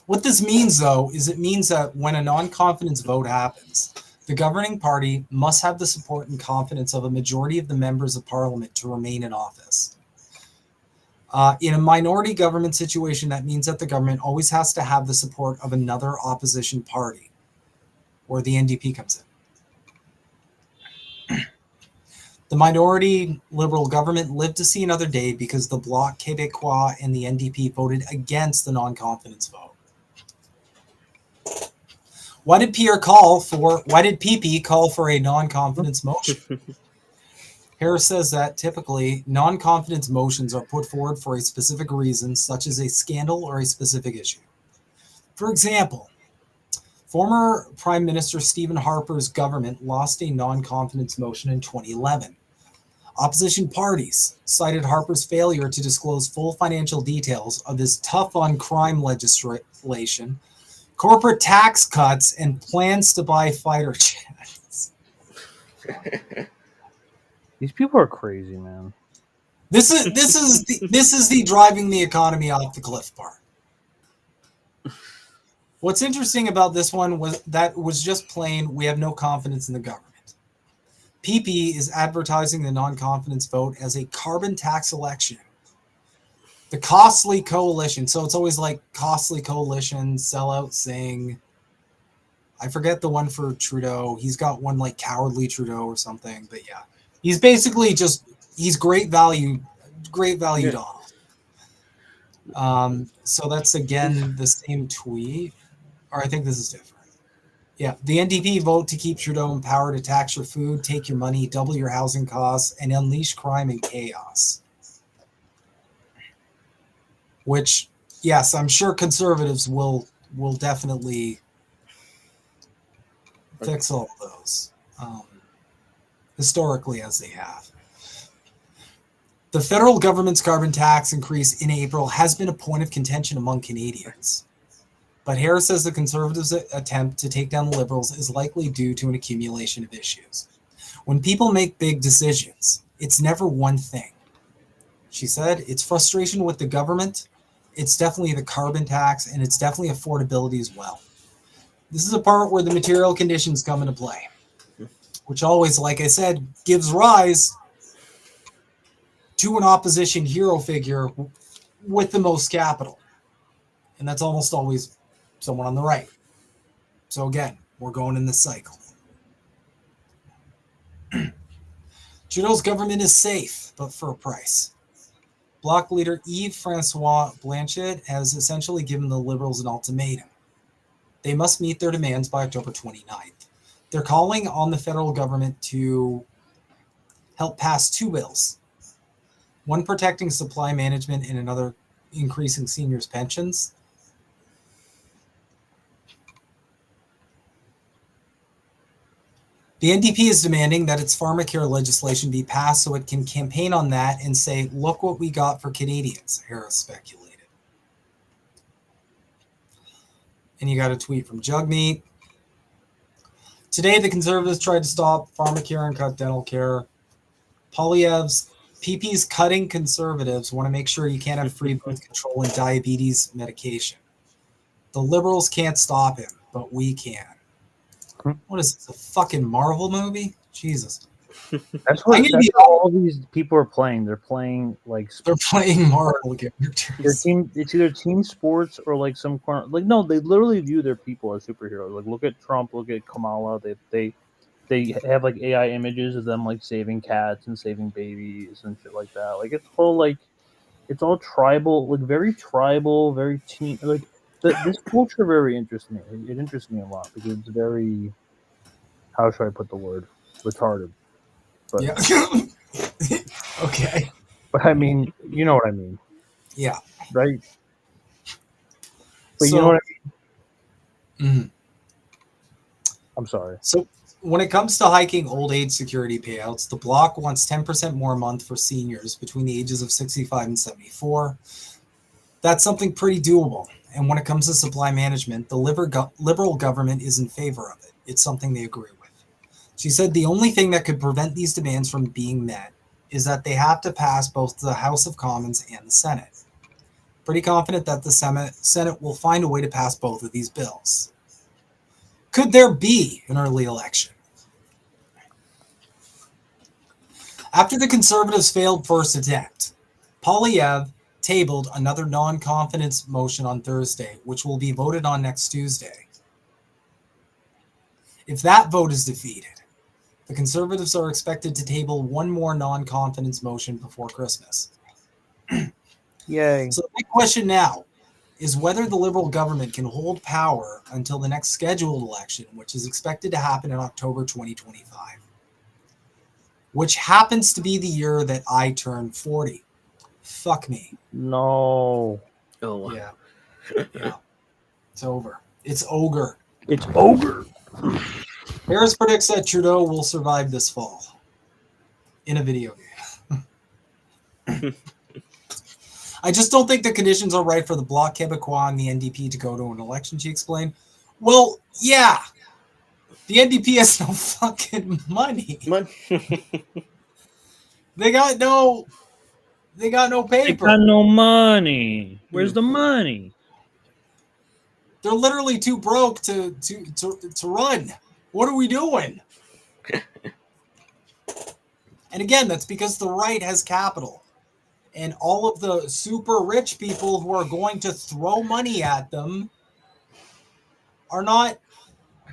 What this means, though, is it means that when a non-confidence vote happens, the governing party must have the support and confidence of a majority of the members of parliament to remain in office. In a minority government situation, that means that the government always has to have the support of another opposition party, where the NDP comes in. The minority Liberal government lived to see another day because the Bloc Québécois and the NDP voted against the non-confidence vote. Why did PP call for a non-confidence motion? Harris says that typically non-confidence motions are put forward for a specific reason, such as a scandal or a specific issue. For example, former Prime Minister Stephen Harper's government lost a non-confidence motion in 2011. Opposition parties cited Harper's failure to disclose full financial details of his tough-on-crime legislation, corporate tax cuts, and plans to buy fighter jets. These people are crazy, man. This is the driving the economy off the cliff part. What's interesting about this one was just plain we have no confidence in the government. PP is advertising the non-confidence vote as a carbon tax election. The costly coalition. So it's always like costly coalition, sellout sing. I forget the one for Trudeau. He's got one like cowardly Trudeau or something. But yeah, he's basically he's great value Donald. So that's again the same tweet. Or I think this is different. Yeah, the NDP vote to keep Trudeau in power to tax your food, take your money, double your housing costs, and unleash crime and chaos. Which, yes, I'm sure conservatives will definitely fix all of those, historically as they have. The federal government's carbon tax increase in April has been a point of contention among Canadians. But Harris says the Conservatives' attempt to take down the Liberals is likely due to an accumulation of issues. When people make big decisions, it's never one thing. She said it's frustration with the government, it's definitely the carbon tax, and it's definitely affordability as well. This is a part where the material conditions come into play, which always, like I said, gives rise to an opposition hero figure with the most capital. And that's almost always someone on the right. So again, we're going in this cycle. Trudeau's government is safe, but for a price. Bloc leader Yves-François Blanchet has essentially given the Liberals an ultimatum. They must meet their demands by October 29th. They're calling on the federal government to help pass two bills, one protecting supply management and another increasing seniors' pensions. The NDP is demanding that its pharmacare legislation be passed so it can campaign on that and say, look what we got for Canadians, Harris speculated. And you got a tweet from Jugmeat. Today, the Conservatives tried to stop pharmacare and cut dental care. Poilievre's PP's cutting Conservatives want to make sure you can't have free birth control and diabetes medication. The Liberals can't stop him, but we can. What is this, a fucking Marvel movie? Jesus. That's what all these people are playing. They're playing they're playing Marvel characters. It's either team sports or like some no, they literally view their people as superheroes. Like look at Trump, look at Kamala. They have like AI images of them like saving cats and saving babies and shit like that. Like it's all tribal, like very tribal, very team. Like this culture very interests me. It interests me a lot because it's very, how should I put the word, retarded. But, yeah. Okay. But I mean, you know what I mean. Yeah. Right. But you know what I mean. Mm-hmm. I'm sorry. So when it comes to hiking old age security payouts, the Bloc wants 10% more a month for seniors between the ages of 65 and 74. That's something pretty doable. And when it comes to supply management, the Liberal government is in favor of it. It's something they agree with. She said the only thing that could prevent these demands from being met is that they have to pass both the House of Commons and the Senate. Pretty confident that the Senate will find a way to pass both of these bills. Could there be an early election? After the Conservatives' failed first attempt, Poilievre tabled another non-confidence motion on Thursday, which will be voted on next Tuesday. If that vote is defeated, the Conservatives are expected to table one more non-confidence motion before Christmas. Yay. So the big question now is whether the Liberal government can hold power until the next scheduled election, which is expected to happen in October 2025, which happens to be the year that I turn 40. Fuck me. No. Oh. Yeah. Yeah. It's over. It's ogre. It's ogre. Harris predicts that Trudeau will survive this fall in a video game. I just don't think the conditions are right for the Bloc Québécois and the NDP to go to an election, she explained. Well, yeah. The NDP has no fucking money. They got no paper. They got no money. Where's the money? They're literally too broke to run. What are we doing? And again, that's because the right has capital. And all of the super rich people who are going to throw money at them are not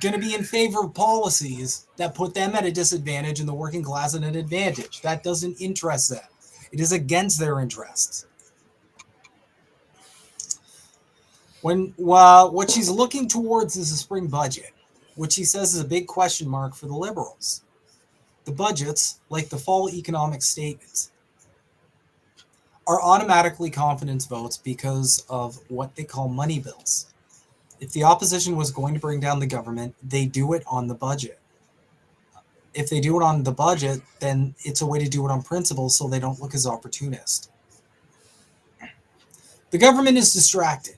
going to be in favor of policies that put them at a disadvantage and the working class at an advantage. That doesn't interest them. It is against their interests. What she's looking towards is a spring budget, which she says is a big question mark for the Liberals. The budgets, like the fall economic statements, are automatically confidence votes because of what they call money bills. If the opposition was going to bring down the government, they do it on the budget. If they do it on the budget, then it's a way to do it on principle so they don't look as opportunist. The government is distracted.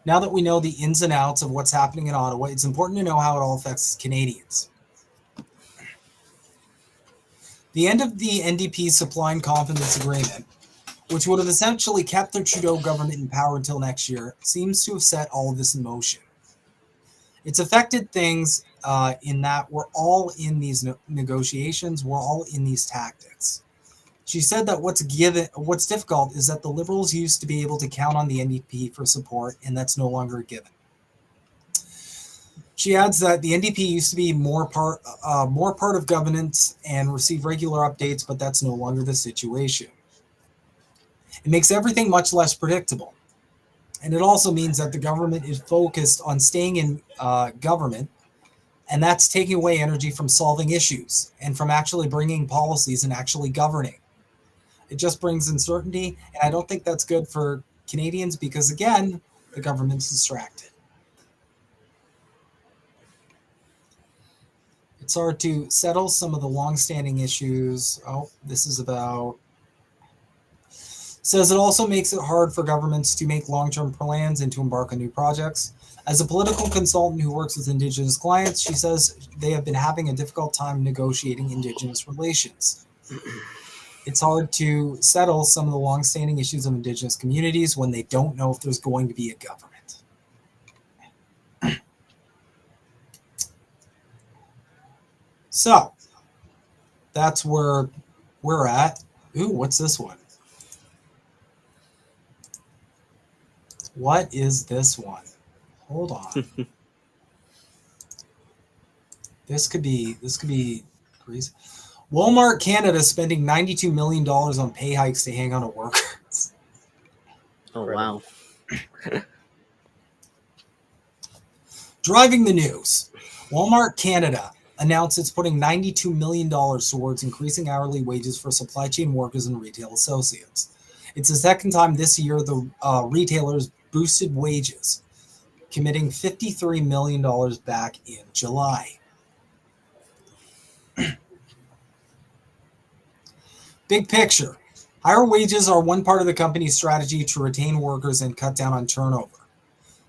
Now that we know the ins and outs of what's happening in Ottawa, it's important to know how it all affects Canadians. The end of the NDP's supply and confidence agreement, which would have essentially kept the Trudeau government in power until next year, seems to have set all of this in motion. It's affected things in that we're all in these negotiations, we're all in these tactics. She said that what's difficult is that the Liberals used to be able to count on the NDP for support, and that's no longer a given. She adds that the NDP used to be more part of governance and receive regular updates, but that's no longer the situation. It makes everything much less predictable. And it also means that the government is focused on staying in government, and that's taking away energy from solving issues and from actually bringing policies and actually governing. It just brings uncertainty, and I don't think that's good for Canadians because, again, the government's distracted. It's hard to settle some of the long-standing issues. Oh, this is about... Says it also makes it hard for governments to make long-term plans and to embark on new projects. As a political consultant who works with Indigenous clients, she says they have been having a difficult time negotiating Indigenous relations. It's hard to settle some of the long-standing issues of Indigenous communities when they don't know if there's going to be a government. So, that's where we're at. Ooh, what's this one? What is this one? Hold on. This could be crazy. Walmart Canada spending $92 million on pay hikes to hang on to workers. Oh, wow. Driving the news. Walmart Canada announced it's putting $92 million towards increasing hourly wages for supply chain workers and retail associates. It's the second time this year the retailers boosted wages, committing $53 million back in July. Big picture. Higher wages are one part of the company's strategy to retain workers and cut down on turnover.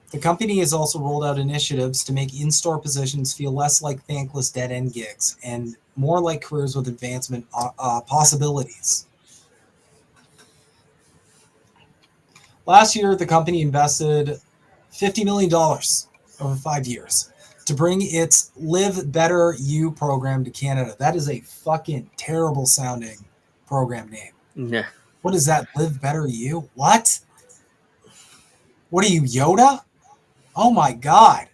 The company has also rolled out initiatives to make in-store positions feel less like thankless dead-end gigs and more like careers with advancement possibilities. Last year, the company invested $50 million over 5 years to bring its Live Better You program to Canada. That is a fucking terrible sounding program name. Yeah. What is that? Live Better You? What? What are you, Yoda? Oh my God.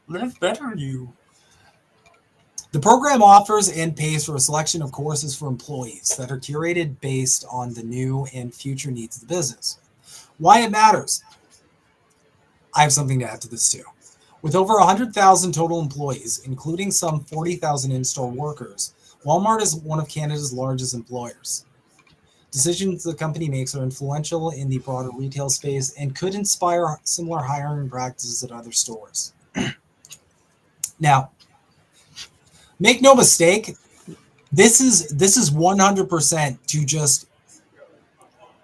Live Better You. The program offers and pays for a selection of courses for employees that are curated based on the new and future needs of the business. Why it matters. I have something to add to this too. With over 100,000 total employees, including some 40,000 in-store workers, Walmart is one of Canada's largest employers. Decisions the company makes are influential in the broader retail space and could inspire similar hiring practices at other stores. Now, make no mistake, this is 100% to just,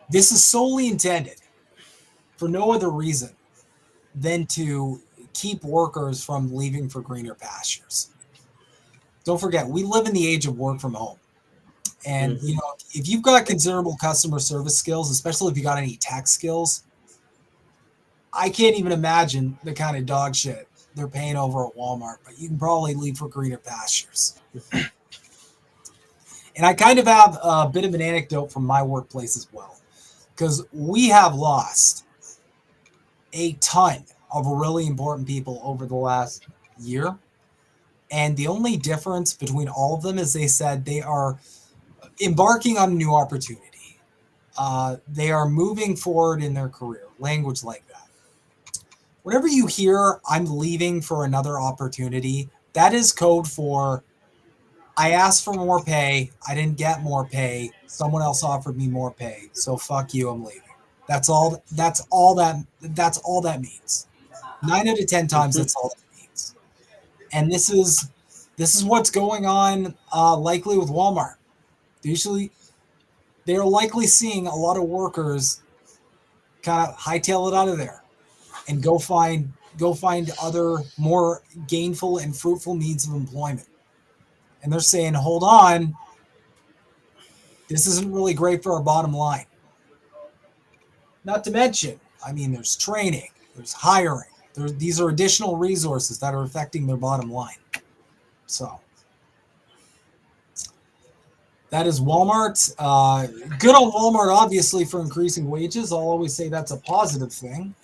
this is solely intended for no other reason than to keep workers from leaving for greener pastures. Don't forget, we live in the age of work from home. And, you know, if you've got considerable customer service skills, especially if you got any tech skills, I can't even imagine the kind of dog shit they're paying over at Walmart, but you can probably leave for greener pastures. And I kind of have a bit of an anecdote from my workplace as well, because we have lost a ton of really important people over the last year. And the only difference between all of them is they said they are embarking on a new opportunity. They are moving forward in their career, language like that. Whenever you hear I'm leaving for another opportunity, that is code for I asked for more pay, I didn't get more pay, someone else offered me more pay, so fuck you, I'm leaving. That's all that means. 9 out of 10 times that's all that means. And this is what's going on likely with Walmart. They are likely seeing a lot of workers kind of hightail it out of there and go find other more gainful and fruitful means of employment. And they're saying, hold on, this isn't really great for our bottom line. Not to mention, I mean, there's training, there's hiring, these are additional resources that are affecting their bottom line. So that is Walmart. Good on Walmart, obviously, for increasing wages. I'll always say that's a positive thing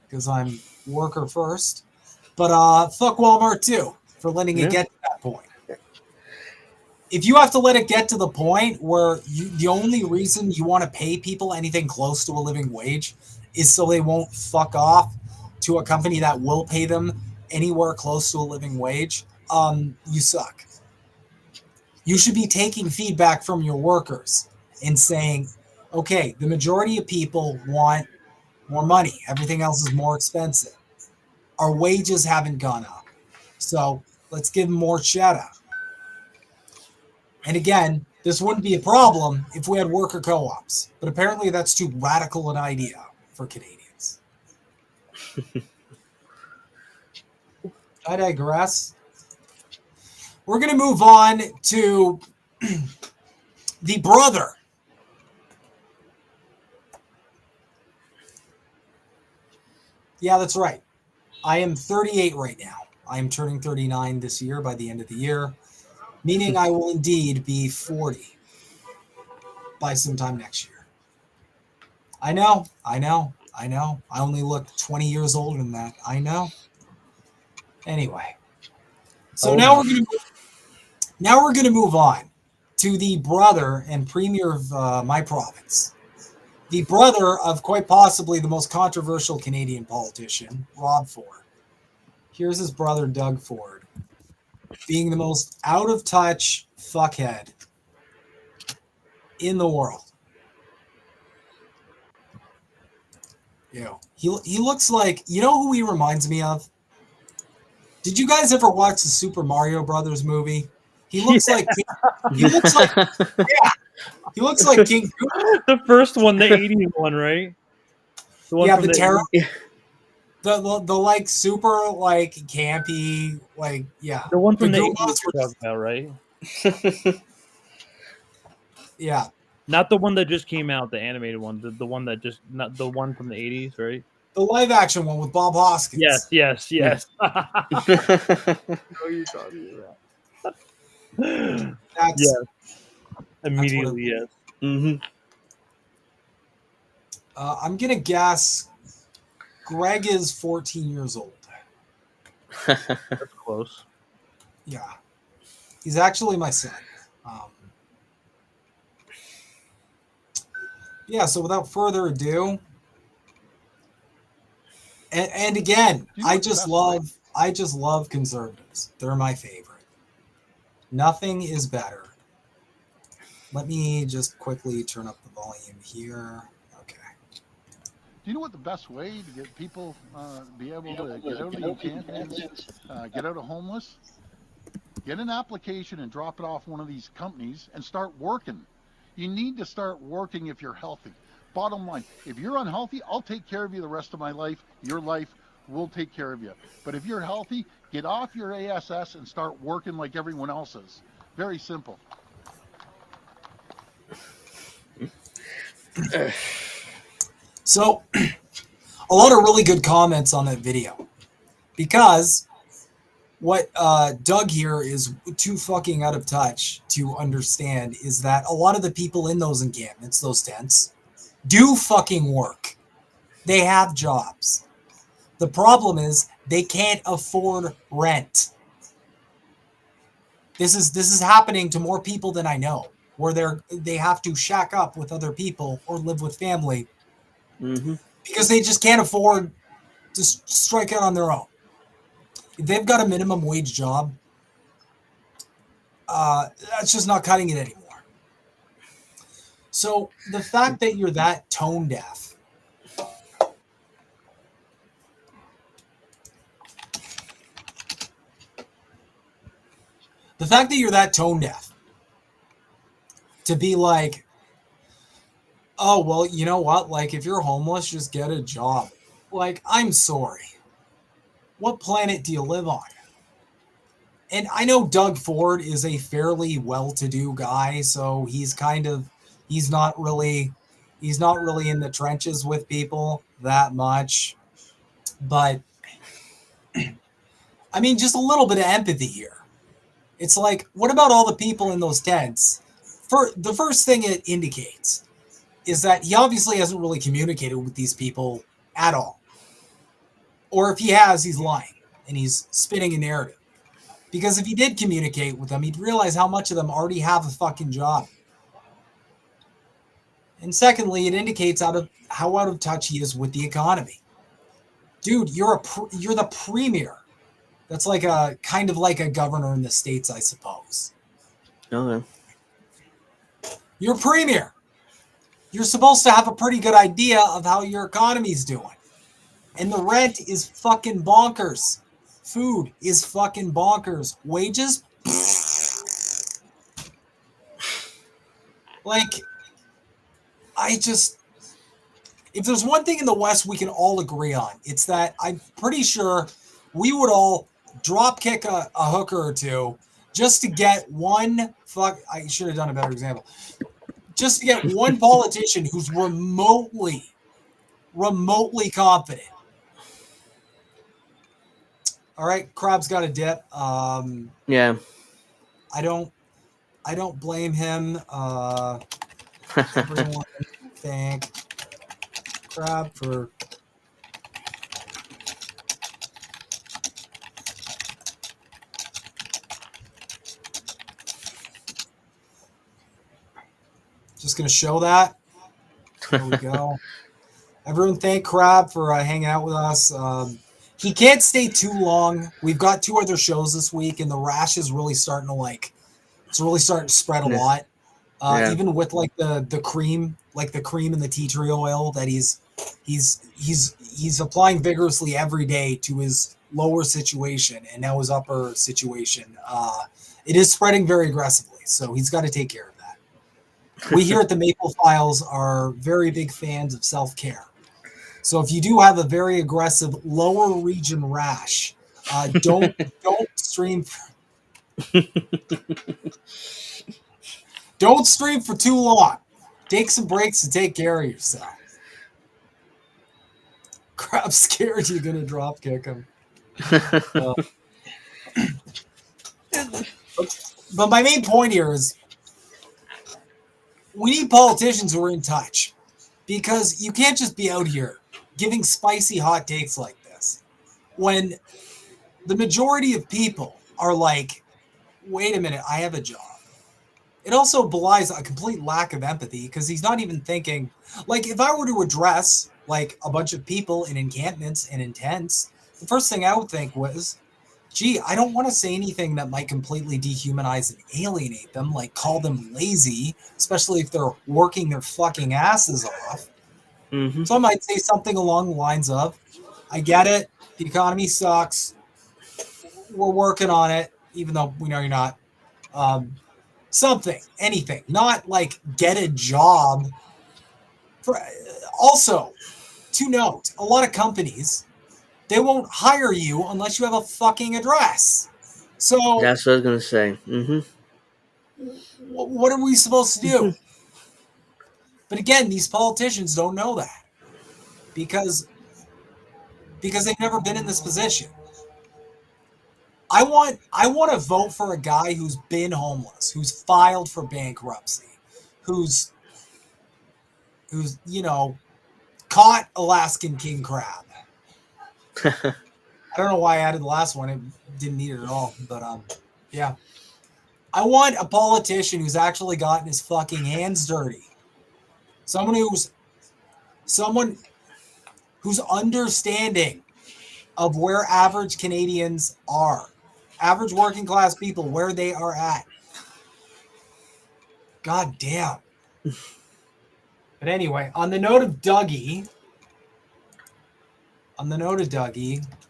because I'm worker first. But fuck Walmart, too, for letting it get to that point. If you have to let it get to the point where the only reason you want to pay people anything close to a living wage is so they won't fuck off to a company that will pay them anywhere close to a living wage, you suck. You should be taking feedback from your workers and saying, okay, the majority of people want more money. Everything else is more expensive. Our wages haven't gone up. So let's give them more cheddar. And again, this wouldn't be a problem if we had worker co-ops. But apparently that's too radical an idea for Canadians. I digress. We're going to move on to the brother. Yeah, that's right. I am 38 right now. I am turning 39 this year by the end of the year, meaning I will indeed be 40 by sometime next year. I know. I only look 20 years older than that. I know. Anyway. So now we're going to move on to the brother and premier of my province. The brother of quite possibly the most controversial Canadian politician, Rob Ford. Here's his brother, Doug Ford, being the most out-of-touch fuckhead in the world. He looks like, you know who he reminds me of? Did you guys ever watch the Super Mario Brothers movie? He looks like King Koopa. The first one, the 80s one, right? The one from the terror. The like super like campy like the one from the 80s we're talking about, right? Yeah, not the one that just came out, the animated one, the one that just not the one from the 80s, right? The live action one with Bob Hoskins. Yes. I know you're talking about. Yes. Immediately, yes. Mm-hmm. I'm gonna guess Greg is 14 years old. That's close. Yeah. He's actually my son. Yeah, so without further ado, and again, I just love conservatives. They're my favorite. Nothing is better. Let me just quickly turn up the volume here. Okay. Do you know what the best way to get people be able to get out of the encampment is? Get out of homeless? Get an application and drop it off one of these companies and start working. You need to start working if you're healthy. Bottom line, if you're unhealthy, I'll take care of you the rest of my life. Your life will take care of you. But if you're healthy, get off your ASS and start working like everyone else is. Very simple. So, a lot of really good comments on that video. Because what Doug here is too fucking out of touch to understand is that a lot of the people in those encampments, those tents, do fucking work. They have jobs. The problem is they can't afford rent. This is happening to more people than I know, where they have to shack up with other people or live with family because they just can't afford to strike out on their own. If they've got a minimum wage job, that's just not cutting it anymore. So the fact that you're that tone deaf, to be like, oh, well, you know what? Like, if you're homeless, just get a job. Like, I'm sorry. What planet do you live on? And I know Doug Ford is a fairly well-to-do guy, so he's not really in the trenches with people that much. But I mean, just a little bit of empathy here. It's like, what about all the people in those tents? The first thing it indicates is that he obviously hasn't really communicated with these people at all. Or if he has, he's lying and he's spinning a narrative. Because if he did communicate with them, he'd realize how much of them already have a fucking job. And secondly, it indicates how out of touch he is with the economy. Dude, you're the premier. That's like a kind of like a governor in the States, I suppose. Okay. You're premier. You're supposed to have a pretty good idea of how your economy's doing. And the rent is fucking bonkers. Food is fucking bonkers. Wages? Like, if there's one thing in the West we can all agree on, it's that I'm pretty sure we would all drop kick a hooker or two just to get one I should have done a better example. Just to get one politician who's remotely confident. All right, Crab's got a dip. Yeah. I don't blame him. Everyone thank Crab for just going to show that. There we go. Everyone thank Crab for hanging out with us. He can't stay too long. We've got 2 other shows this week, and the rash is really starting to spread a lot. Even with like the cream, like the cream and the tea tree oil that he's applying vigorously every day to his lower situation and now his upper situation. It is spreading very aggressively, so he's got to take care of that. We here at the Maple Files are very big fans of self-care. So if you do have a very aggressive lower region rash, don't stream. Don't stream for too long. Take some breaks to take care of yourself. Crab's scared you're gonna drop kick him. But my main point here is we need politicians who are in touch, because you can't just be out here giving spicy hot takes like this when the majority of people are like, wait a minute, I have a job. It also belies a complete lack of empathy, because he's not even thinking, like, if I were to address like a bunch of people in encampments and in tents, the first thing I would think was, gee, I don't want to say anything that might completely dehumanize and alienate them, like call them lazy, especially if they're working their fucking asses off. Mm-hmm. So I might say something along the lines of, I get it, the economy sucks, we're working on it, even though we know you're not. Something, anything, not like get a job. Also, to note, a lot of companies, they won't hire you unless you have a fucking address. So that's what I was gonna say. Mm-hmm. What are we supposed to do? But again, these politicians don't know that because they've never been in this position. I want to vote for a guy who's been homeless, who's filed for bankruptcy, who's caught Alaskan king crab. I don't know why I added the last one. It didn't need it at all, but yeah. I want a politician who's actually gotten his fucking hands dirty. Someone who's understanding of where average Canadians are. Average working class people, where they are at. God damn. But anyway, on the note of Dougie,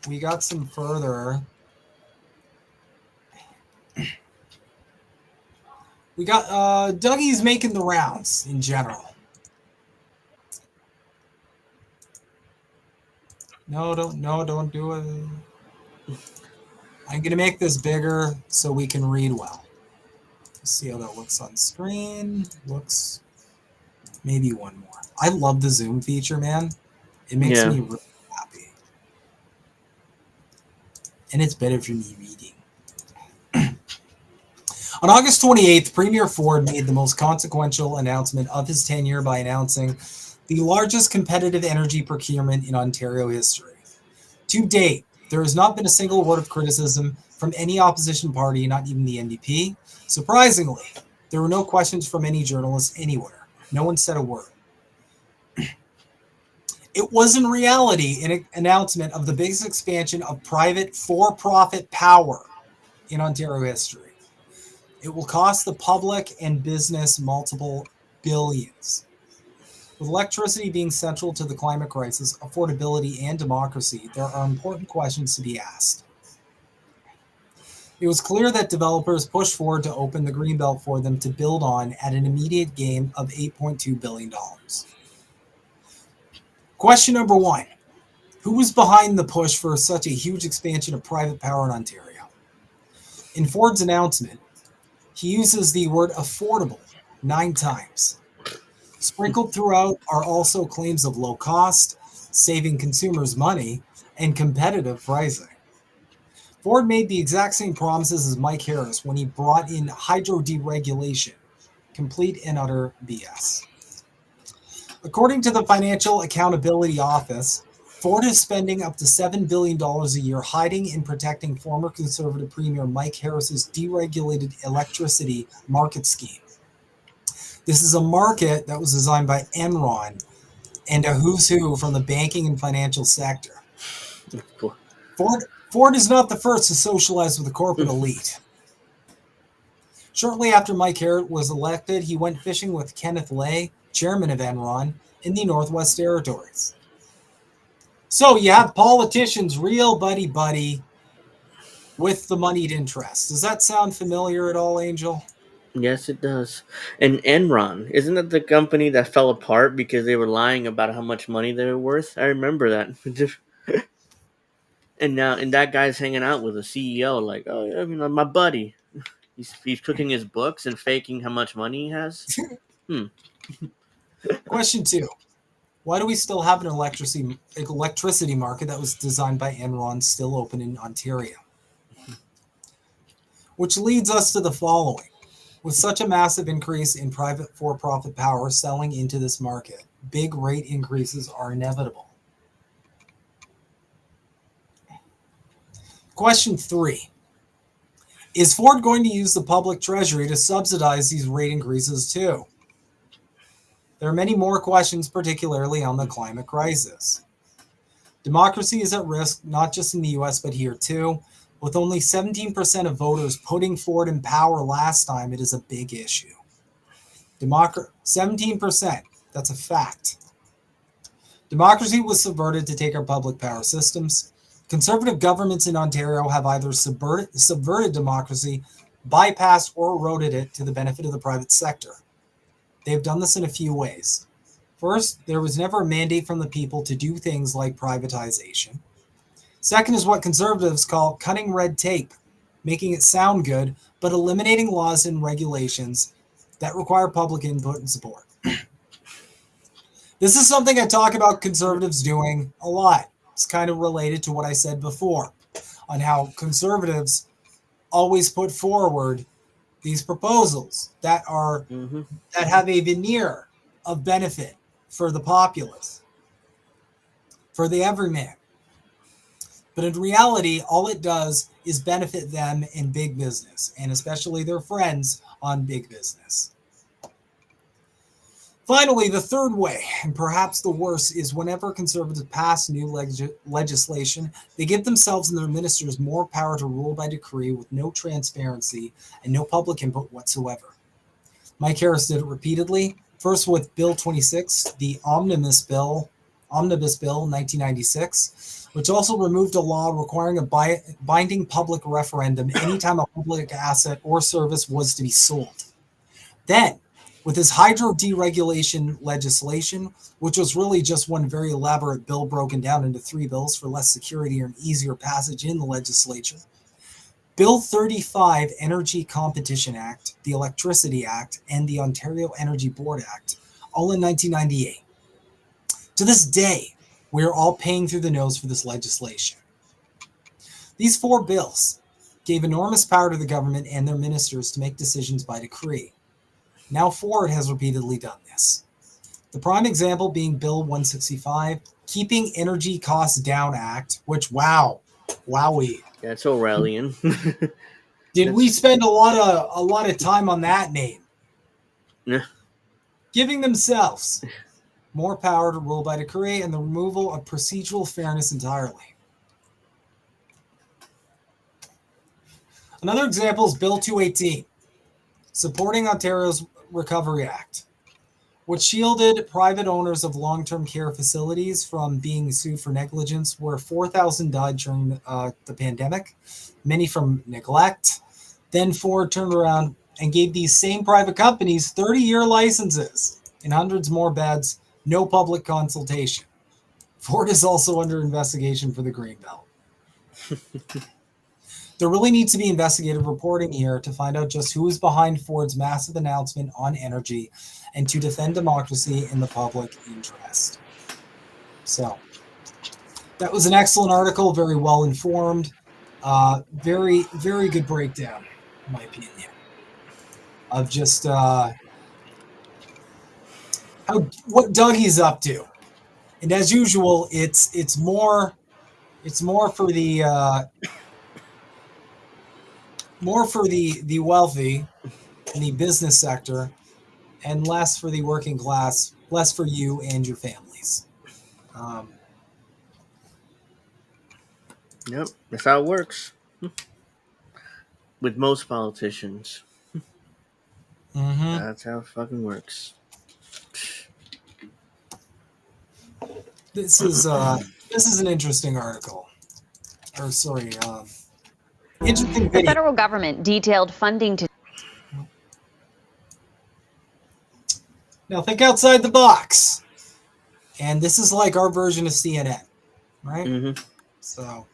we got some further. We got Dougie's making the rounds in general. No, don't do it. I'm going to make this bigger so we can read well. Let's see how that looks on screen. Looks maybe one more. I love the zoom feature, man. It makes me really happy. And it's better for me reading. On August 28th, Premier Ford made the most consequential announcement of his tenure by announcing the largest competitive energy procurement in Ontario history. To date, there has not been a single word of criticism from any opposition party, not even the NDP. Surprisingly, there were no questions from any journalists anywhere. No one said a word. It was in reality an announcement of the biggest expansion of private for-profit power in Ontario history. It will cost the public and business multiple billions. With electricity being central to the climate crisis, affordability, and democracy, there are important questions to be asked. It was clear that developers pushed Ford to open the Greenbelt for them to build on at an immediate gain of $8.2 billion. Question number 1. Who was behind the push for such a huge expansion of private power in Ontario? In Ford's announcement, he uses the word affordable 9 times. Sprinkled throughout are also claims of low cost, saving consumers money, and competitive pricing. Ford made the exact same promises as Mike Harris when he brought in hydro deregulation. Complete and utter BS. According to the Financial Accountability Office, Ford is spending up to $7 billion a year hiding and protecting former Conservative Premier Mike Harris's deregulated electricity market scheme. This is a market that was designed by Enron and a who's who from the banking and financial sector. Ford is not the first to socialize with the corporate elite. Shortly after Mike Harris was elected, he went fishing with Kenneth Lay, chairman of Enron, in the Northwest Territories. So you have politicians real buddy-buddy with the moneyed interest. Does that sound familiar at all, Angel? Yes, it does. And Enron, isn't that the company that fell apart because they were lying about how much money they were worth? I remember that. And that guy's hanging out with a CEO, like, oh, yeah, my buddy. He's cooking his books and faking how much money he has. Question 2. Why do we still have an electricity market that was designed by Enron still open in Ontario? Which leads us to the following. With such a massive increase in private for-profit power selling into this market, big rate increases are inevitable. Question 3. Is Ford going to use the public treasury to subsidize these rate increases too? There are many more questions, particularly on the climate crisis. Democracy is at risk, not just in the US, but here too. With only 17% of voters putting Ford in power last time, it is a big issue. 17%, that's a fact. Democracy was subverted to take our public power systems. Conservative governments in Ontario have either subverted democracy, bypassed or eroded it to the benefit of the private sector. They've done this in a few ways. First, there was never a mandate from the people to do things like privatization. Second is what conservatives call cutting red tape, making it sound good, but eliminating laws and regulations that require public input and support. This is something I talk about conservatives doing a lot. It's kind of related to what I said before on how conservatives always put forward these proposals that are that have a veneer of benefit for the populace, for the everyman. But in reality, all it does is benefit them in big business, and especially their friends on big business. Finally, the third way, and perhaps the worst, is whenever conservatives pass new legislation, they give themselves and their ministers more power to rule by decree with no transparency and no public input whatsoever. Mike Harris did it repeatedly, first with Bill 26, the Omnibus Bill 1996, which also removed a law requiring a binding public referendum anytime a public asset or service was to be sold. Then, with his hydro deregulation legislation, which was really just one very elaborate bill broken down into 3 bills for less security and easier passage in the legislature. Bill 35, Energy Competition Act, the Electricity Act, and the Ontario Energy Board Act, all in 1998. To this day, we are all paying through the nose for this legislation. These 4 bills gave enormous power to the government and their ministers to make decisions by decree. Now Ford has repeatedly done this. The prime example being Bill 165, Keeping Energy Costs Down Act, which, wowee. That's Orwellian. Did we spend a lot of time on that name? Yeah. Giving themselves more power to rule by decree, and the removal of procedural fairness entirely. Another example is Bill 218, supporting Ontario's Recovery Act, which shielded private owners of long-term care facilities from being sued for negligence, where 4,000 died during the pandemic, many from neglect. Then Ford turned around and gave these same private companies 30-year licenses and hundreds more beds, no public consultation. Ford is also under investigation for the Greenbelt. There really needs to be investigative reporting here to find out just who is behind Ford's massive announcement on energy and to defend democracy in the public interest. So that was an excellent article, very well informed, very, very good breakdown, in my opinion, of just what Dougie's up to. And as usual, it's more for the the wealthy in the business sector, and less for the working class, less for you and your families. Yep, that's how it works with most politicians. That's how it fucking works. This is an interesting article. Or sorry, interesting video. The federal government detailed funding to. Now think outside the box. And this is like our version of CNN, right? So.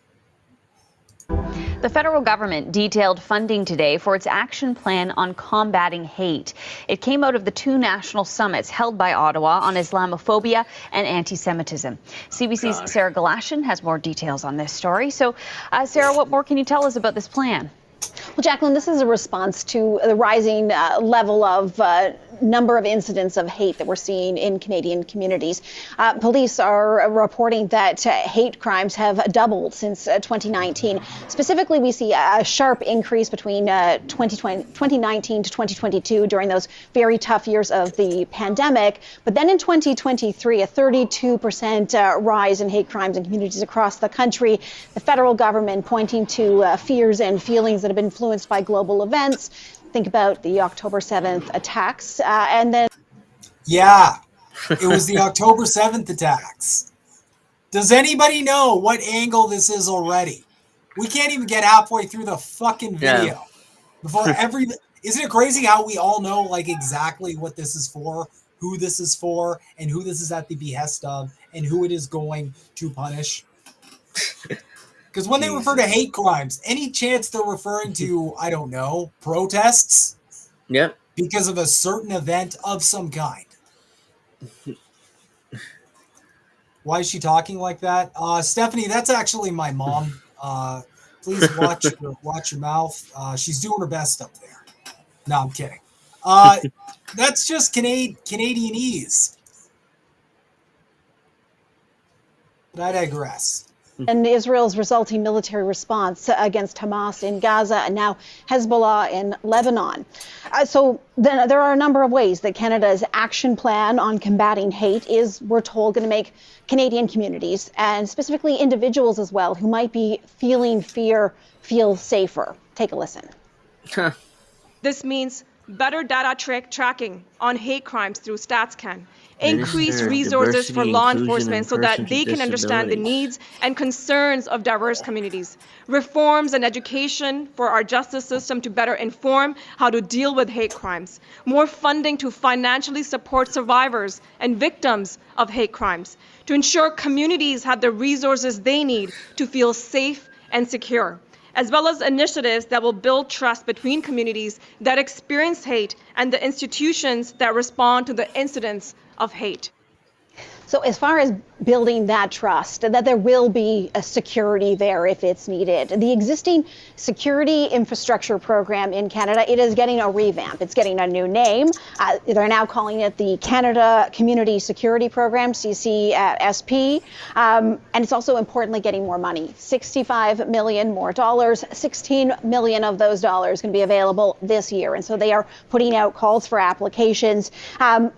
The federal government detailed funding today for its action plan on combating hate. It came out of the 2 national summits held by Ottawa on Islamophobia and anti-Semitism. CBC's Sarah Galashan has more details on this story. So, Sarah, what more can you tell us about this plan? Well, Jacqueline, this is a response to the rising level of number of incidents of hate that we're seeing in Canadian communities. Police are reporting that hate crimes have doubled since 2019. Specifically, we see a sharp increase between 2019 to 2022 during those very tough years of the pandemic. But then in 2023, a 32% rise in hate crimes in communities across the country. The federal government pointing to fears and feelings that have been influenced by global events. Think about the October 7th attacks, and then... Yeah, it was the October 7th attacks. Does anybody know what angle this is already? We can't even get halfway through the fucking video. Before isn't it crazy how we all know like exactly what this is for, who this is for, and who this is at the behest of, and who it is going to punish? Because when they refer to hate crimes, any chance they're referring to, I don't know, protests? Yep. Because of a certain event of some kind. Why is she talking like that? Stephanie, that's actually my mom. Please watch your mouth. She's doing her best up there. No, I'm kidding. That's just Canadianese. But I digress. And Israel's resulting military response against Hamas in Gaza and now Hezbollah in Lebanon. So then there are a number of ways that Canada's action plan on combating hate is, we're told, going to make Canadian communities and specifically individuals as well who might be feeling fear feel safer. Take a listen. This means better data tracking on hate crimes through StatsCan. Increase resources for law enforcement so that they can understand the needs and concerns of diverse communities. Reforms and education for our justice system to better inform how to deal with hate crimes. More funding to financially support survivors and victims of hate crimes. To ensure communities have the resources they need to feel safe and secure, as well as initiatives that will build trust between communities that experience hate and the institutions that respond to the incidents of hate. So as far as building that trust, that there will be a security there if it's needed. The existing security infrastructure program in Canada, it is getting a revamp. It's getting a new name. They're now calling it the Canada Community Security Program, CCSP. And it's also importantly getting more money, $65 million more dollars. $16 million of those dollars can be available this year. And so they are putting out calls for applications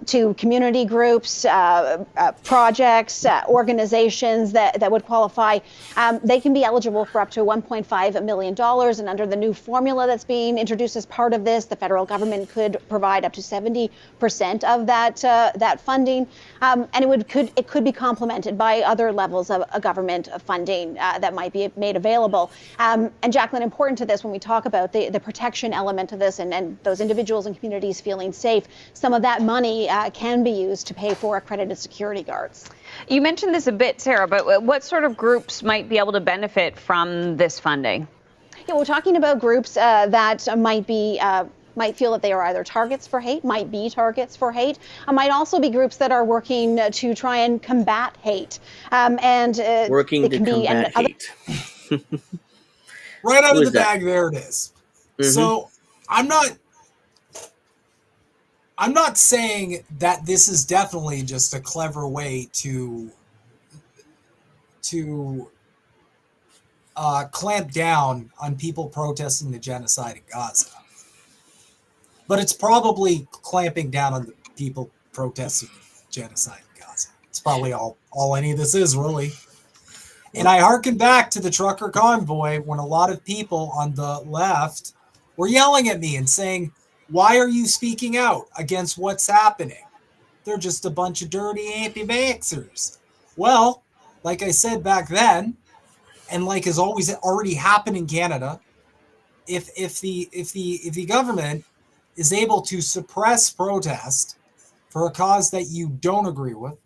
to community groups, projects, organizations that would qualify. They can be eligible for up to $1.5 million. And under the new formula that's being introduced as part of this, the federal government could provide up to 70% of that funding. And it could be complemented by other levels of government funding that might be made available. And Jacqueline, important to this when we talk about the protection element of this and those individuals and communities feeling safe, some of that money can be used to pay for accredited security guards. You mentioned this a bit, Sarah, but what sort of groups might be able to benefit from this funding? Yeah, we're talking about groups that might feel that they are either targets for hate, might be targets for hate, might also be groups that are working to try and combat hate. Working to combat hate. Right out of the bag, there it is. Mm-hmm. So I'm not saying that this is definitely just a clever way to clamp down on people protesting the genocide in Gaza. But it's probably clamping down on the people protesting the genocide in Gaza. It's probably all any of this is, really. And I hearken back to the trucker convoy when a lot of people on the left were yelling at me and saying, why are you speaking out against what's happening? They're just a bunch of dirty anti-vaxxers. Well, like I said back then, and like has always already happened in Canada, if the government is able to suppress protest for a cause that you don't agree with,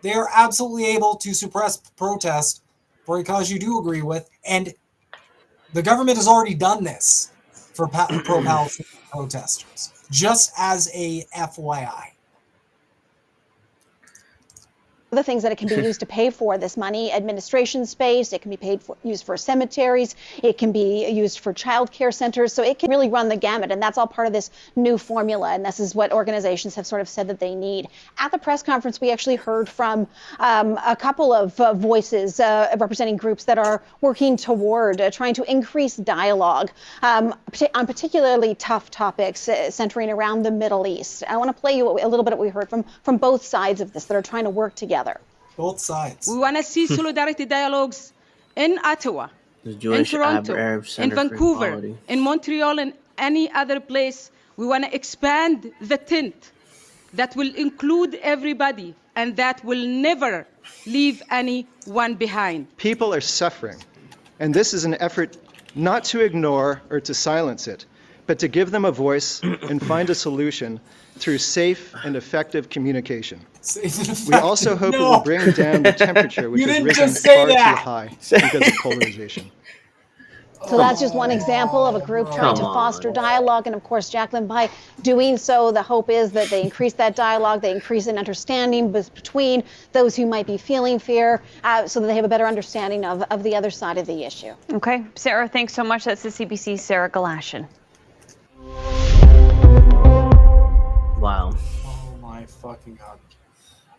they are absolutely able to suppress protest for a cause you do agree with. And the government has already done this for pro-Palestinian protesters, just as a FYI. The things that it can be used to pay for this money, administration space, it can be used for cemeteries, it can be used for child care centers, so it can really run the gamut, and that's all part of this new formula, and this is what organizations have sort of said that they need. At the press conference, we actually heard from a couple of voices representing groups that are working toward trying to increase dialogue on particularly tough topics centering around the Middle East. I want to play you a little bit of what we heard from both sides of this that are trying to work together. Both sides. We want to see solidarity dialogues in Ottawa, in Toronto, in Vancouver, in Montreal, and any other place. We want to expand the tent that will include everybody and that will never leave anyone behind. People are suffering, and this is an effort not to ignore or to silence it, but to give them a voice and find a solution through safe and effective communication. We also hope it will bring down the temperature, which has risen far too high because of polarization. So that's just one example of a group trying to foster dialogue. And of course, Jacqueline, by doing so, the hope is that they increase that dialogue, they increase an understanding between those who might be feeling fear, so that they have a better understanding of the other side of the issue. Okay, Sarah, thanks so much. That's the CBC's Sarah Galashan. Wow. Oh my fucking God.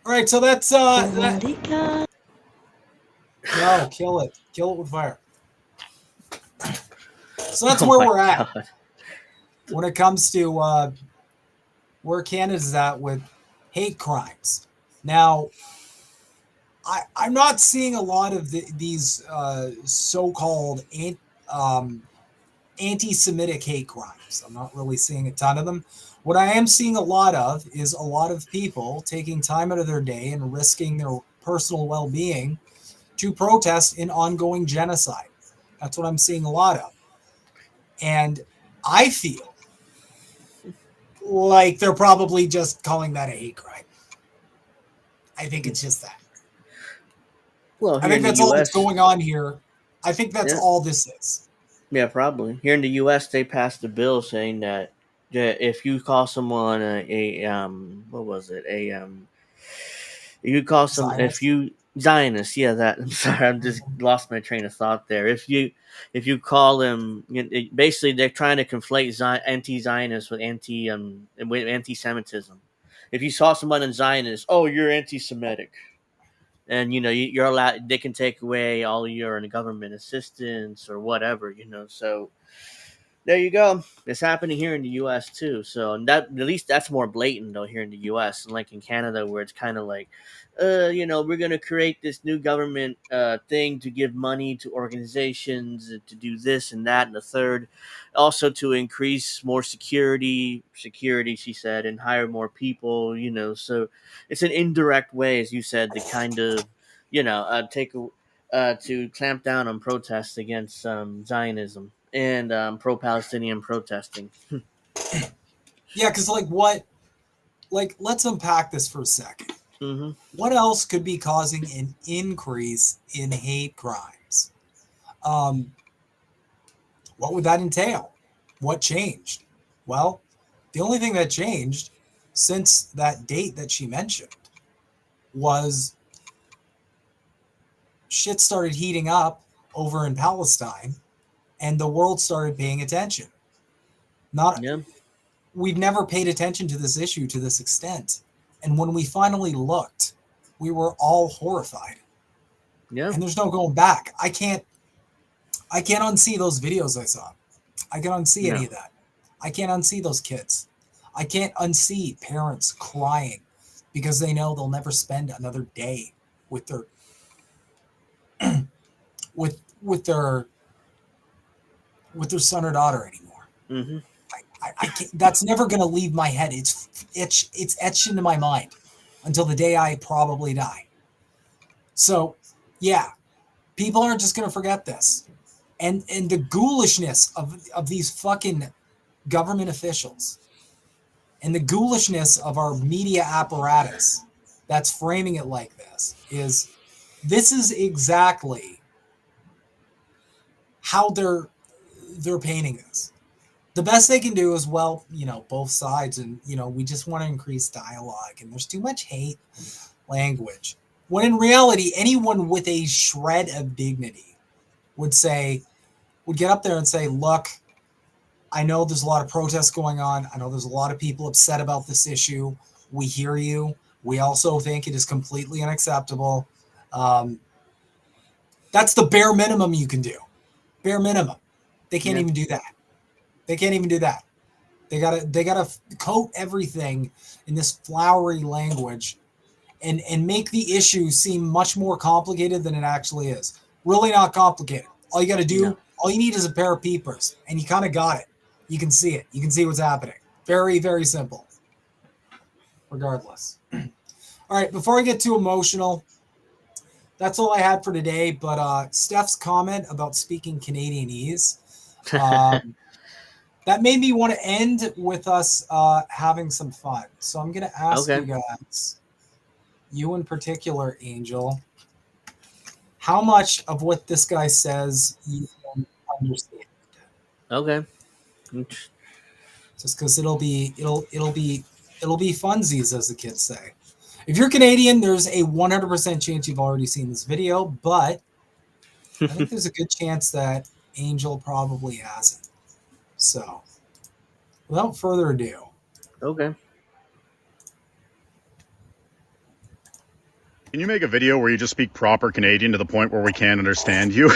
All right, so that's no, kill it with fire. So that's where we're at when it comes to where Canada's at with hate crimes. Now, I'm not seeing a lot of these so-called anti-Semitic hate crimes. I'm not really seeing a ton of them. What I am seeing a lot of is a lot of people taking time out of their day and risking their personal well-being to protest in ongoing genocide. That's what I'm seeing a lot of. And I feel like they're probably just calling that a hate crime. I think it's just that. Well, I think that's all that's going on here. I think that's all this is. Yeah, probably. Here in the U.S., they passed a bill saying that if you call someone a You call some Zionist? If you Zionist, yeah. That I'm sorry, I'm just lost my train of thought there. If you call them, basically they're trying to conflate anti-Zionist with anti-Semitism. If you saw someone in Zionist, oh, you're anti-Semitic, and you're allowed. They can take away all your government assistance or whatever. So. There you go. It's happening here in the U.S. too. So that at least that's more blatant though here in the U.S. and like in Canada where it's kind of like, we're gonna create this new government thing to give money to organizations to do this and that and the third, also to increase more security. She said, and hire more people. So it's an indirect way, as you said, to kind of, take to clamp down on protests against Zionism and pro-Palestinian protesting. Yeah, because let's unpack this for a second. Mm-hmm. What else could be causing an increase in hate crimes? What would that entail? What changed? Well, the only thing that changed since that date that she mentioned was shit started heating up over in Palestine and the world started paying attention. We've never paid attention to this issue to this extent. And when we finally looked, we were all horrified. Yeah. And there's no going back. I can't unsee those videos I saw. I can't unsee any of that. I can't unsee those kids. I can't unsee parents crying because they know they'll never spend another day with their with their son or daughter anymore. Mm-hmm. I can't, that's never going to leave my head. It's etched into my mind until the day I probably die. So, yeah, people aren't just going to forget this. And the ghoulishness of these fucking government officials and the ghoulishness of our media apparatus that's framing it like this is exactly how they're painting this. The best they can do is, both sides, and we just want to increase dialogue, and there's too much hate language. When in reality, anyone with a shred of dignity would get up there and say, look, I know there's a lot of protests going on. I know there's a lot of people upset about this issue. We hear you. We also think it is completely unacceptable. That's the bare minimum you can do. Bare minimum. They can't even do that. They can't even do that. They gotta coat everything in this flowery language and make the issue seem much more complicated than it actually is. Really not complicated. All you got to do, all you need is a pair of peepers, and you kind of got it. You can see it. You can see what's happening. Very, very simple. Regardless. All right, before I get too emotional, that's all I had for today. But Steph's comment about speaking Canadianese, that made me want to end with us having some fun. So I'm going to ask you guys, you in particular, Angel, how much of what this guy says you can understand? Okay. Just because it'll be funsies, as the kids say. If you're Canadian, there's a 100% chance you've already seen this video, but I think there's a good chance that Angel probably hasn't. So, without further ado. Okay. Can you make a video where you just speak proper Canadian to the point where we can't understand you?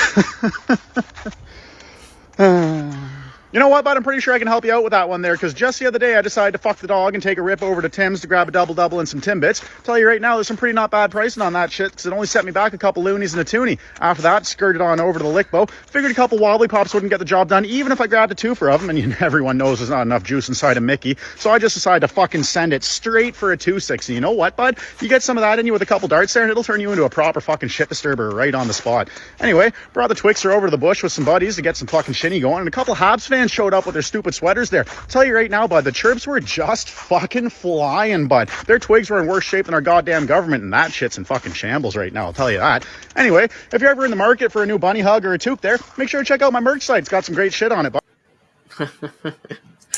You know what, bud? I'm pretty sure I can help you out with that one there, because just the other day I decided to fuck the dog and take a rip over to Tim's to grab a double and some Timbits. Tell you right now, there's some pretty not bad pricing on that shit, because it only set me back a couple loonies and a toonie. After that, skirted on over to the Lickbo. Figured a couple wobbly pops wouldn't get the job done, even if I grabbed a twofer of them, and everyone knows there's not enough juice inside of Mickey. So I just decided to fucking send it straight for a 260. You know what, bud? You get some of that in you with a couple darts there, and it'll turn you into a proper fucking shit disturber right on the spot. Anyway, brought the Twixer over to the bush with some buddies to get some fucking shinny going, and a couple Habs fans showed up with their stupid sweaters there. Tell you right now, bud, the chirps were just fucking flying, bud. Their twigs were in worse shape than our goddamn government, and that shit's in fucking shambles right now, I'll tell you that. Anyway, if you're ever in the market for a new bunny hug or a toque there, make sure to check out my merch site. It's got some great shit on it, bud.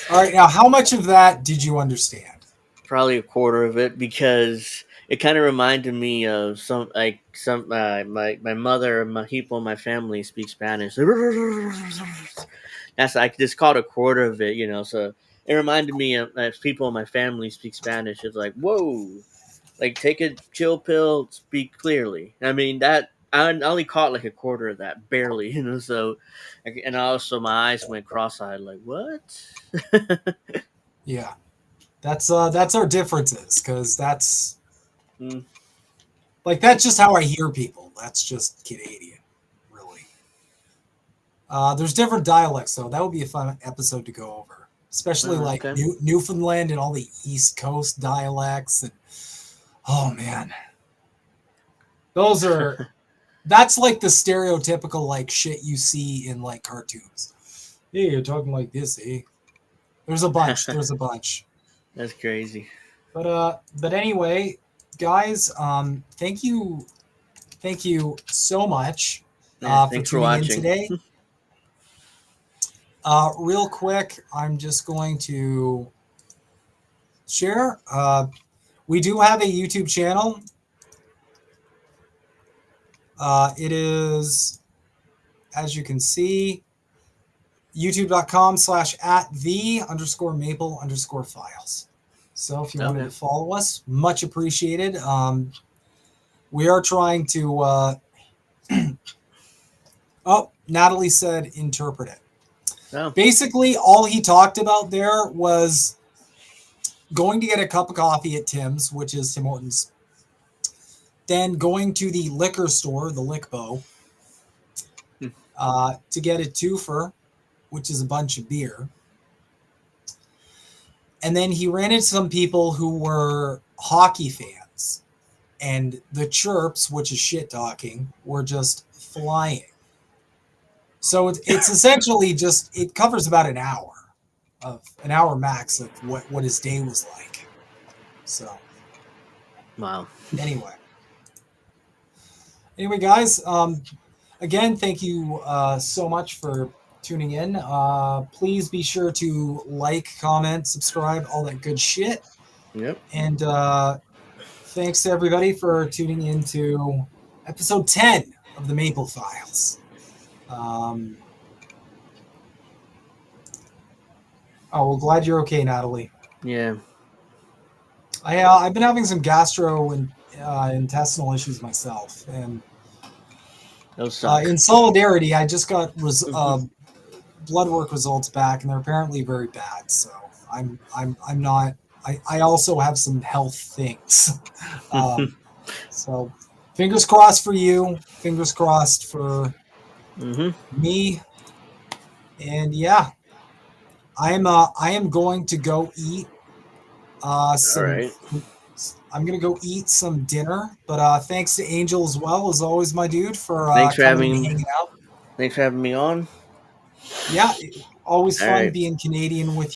All right, now how much of that did you understand? Probably a quarter of it, because it kind of reminded me of my mother and my people in my family speak Spanish. That's I just caught a quarter of it, So it reminded me of people in my family speak Spanish. It's like, whoa, like take a chill pill, speak clearly. I mean that I only caught like a quarter of that, barely, So, and also my eyes went cross-eyed, like what? Yeah, that's our differences, because that's that's just how I hear people. That's just Canadian, really. There's different dialects, though. That would be a fun episode to go over, especially Okay. Newfoundland and all the East Coast dialects. And oh man, those are that's like the stereotypical like shit you see in like cartoons. Hey, you're talking like this, eh? There's a bunch. That's crazy. But anyway, guys, thank you so much for tuning in today. Real quick, I'm just going to share. We do have a YouTube channel. It is, as you can see, youtube.com/@the_maple_files. So if you wanted to follow us, much appreciated. We are trying to oh, Natalie said interpret it. Oh. Basically, all he talked about there was going to get a cup of coffee at Tim's, which is Tim Hortons, then going to the liquor store, the Lickbo, to get a twofer, which is a bunch of beer. And then he ran into some people who were hockey fans, and the chirps, which is shit talking, were just flying. So it's essentially just, it covers about an hour max of what his day was like. So, wow. Anyway, guys, again, thank you so much for tuning in. Please be sure to like, comment, subscribe, all that good shit. Yep. And thanks to everybody for tuning in to episode 10 of the Maple Files. Well, glad you're okay, Natalie. Yeah. I've been having some intestinal issues myself, and in solidarity, I just got blood work results back, and they're apparently very bad. So I'm not. I also have some health things. So fingers crossed for you. Fingers crossed for me. And yeah, I am going to go eat some. All right. I'm gonna go eat some dinner. But thanks to Angel as well, as always, my dude, for hanging out. Thanks for having me on. Yeah, always fun being Canadian with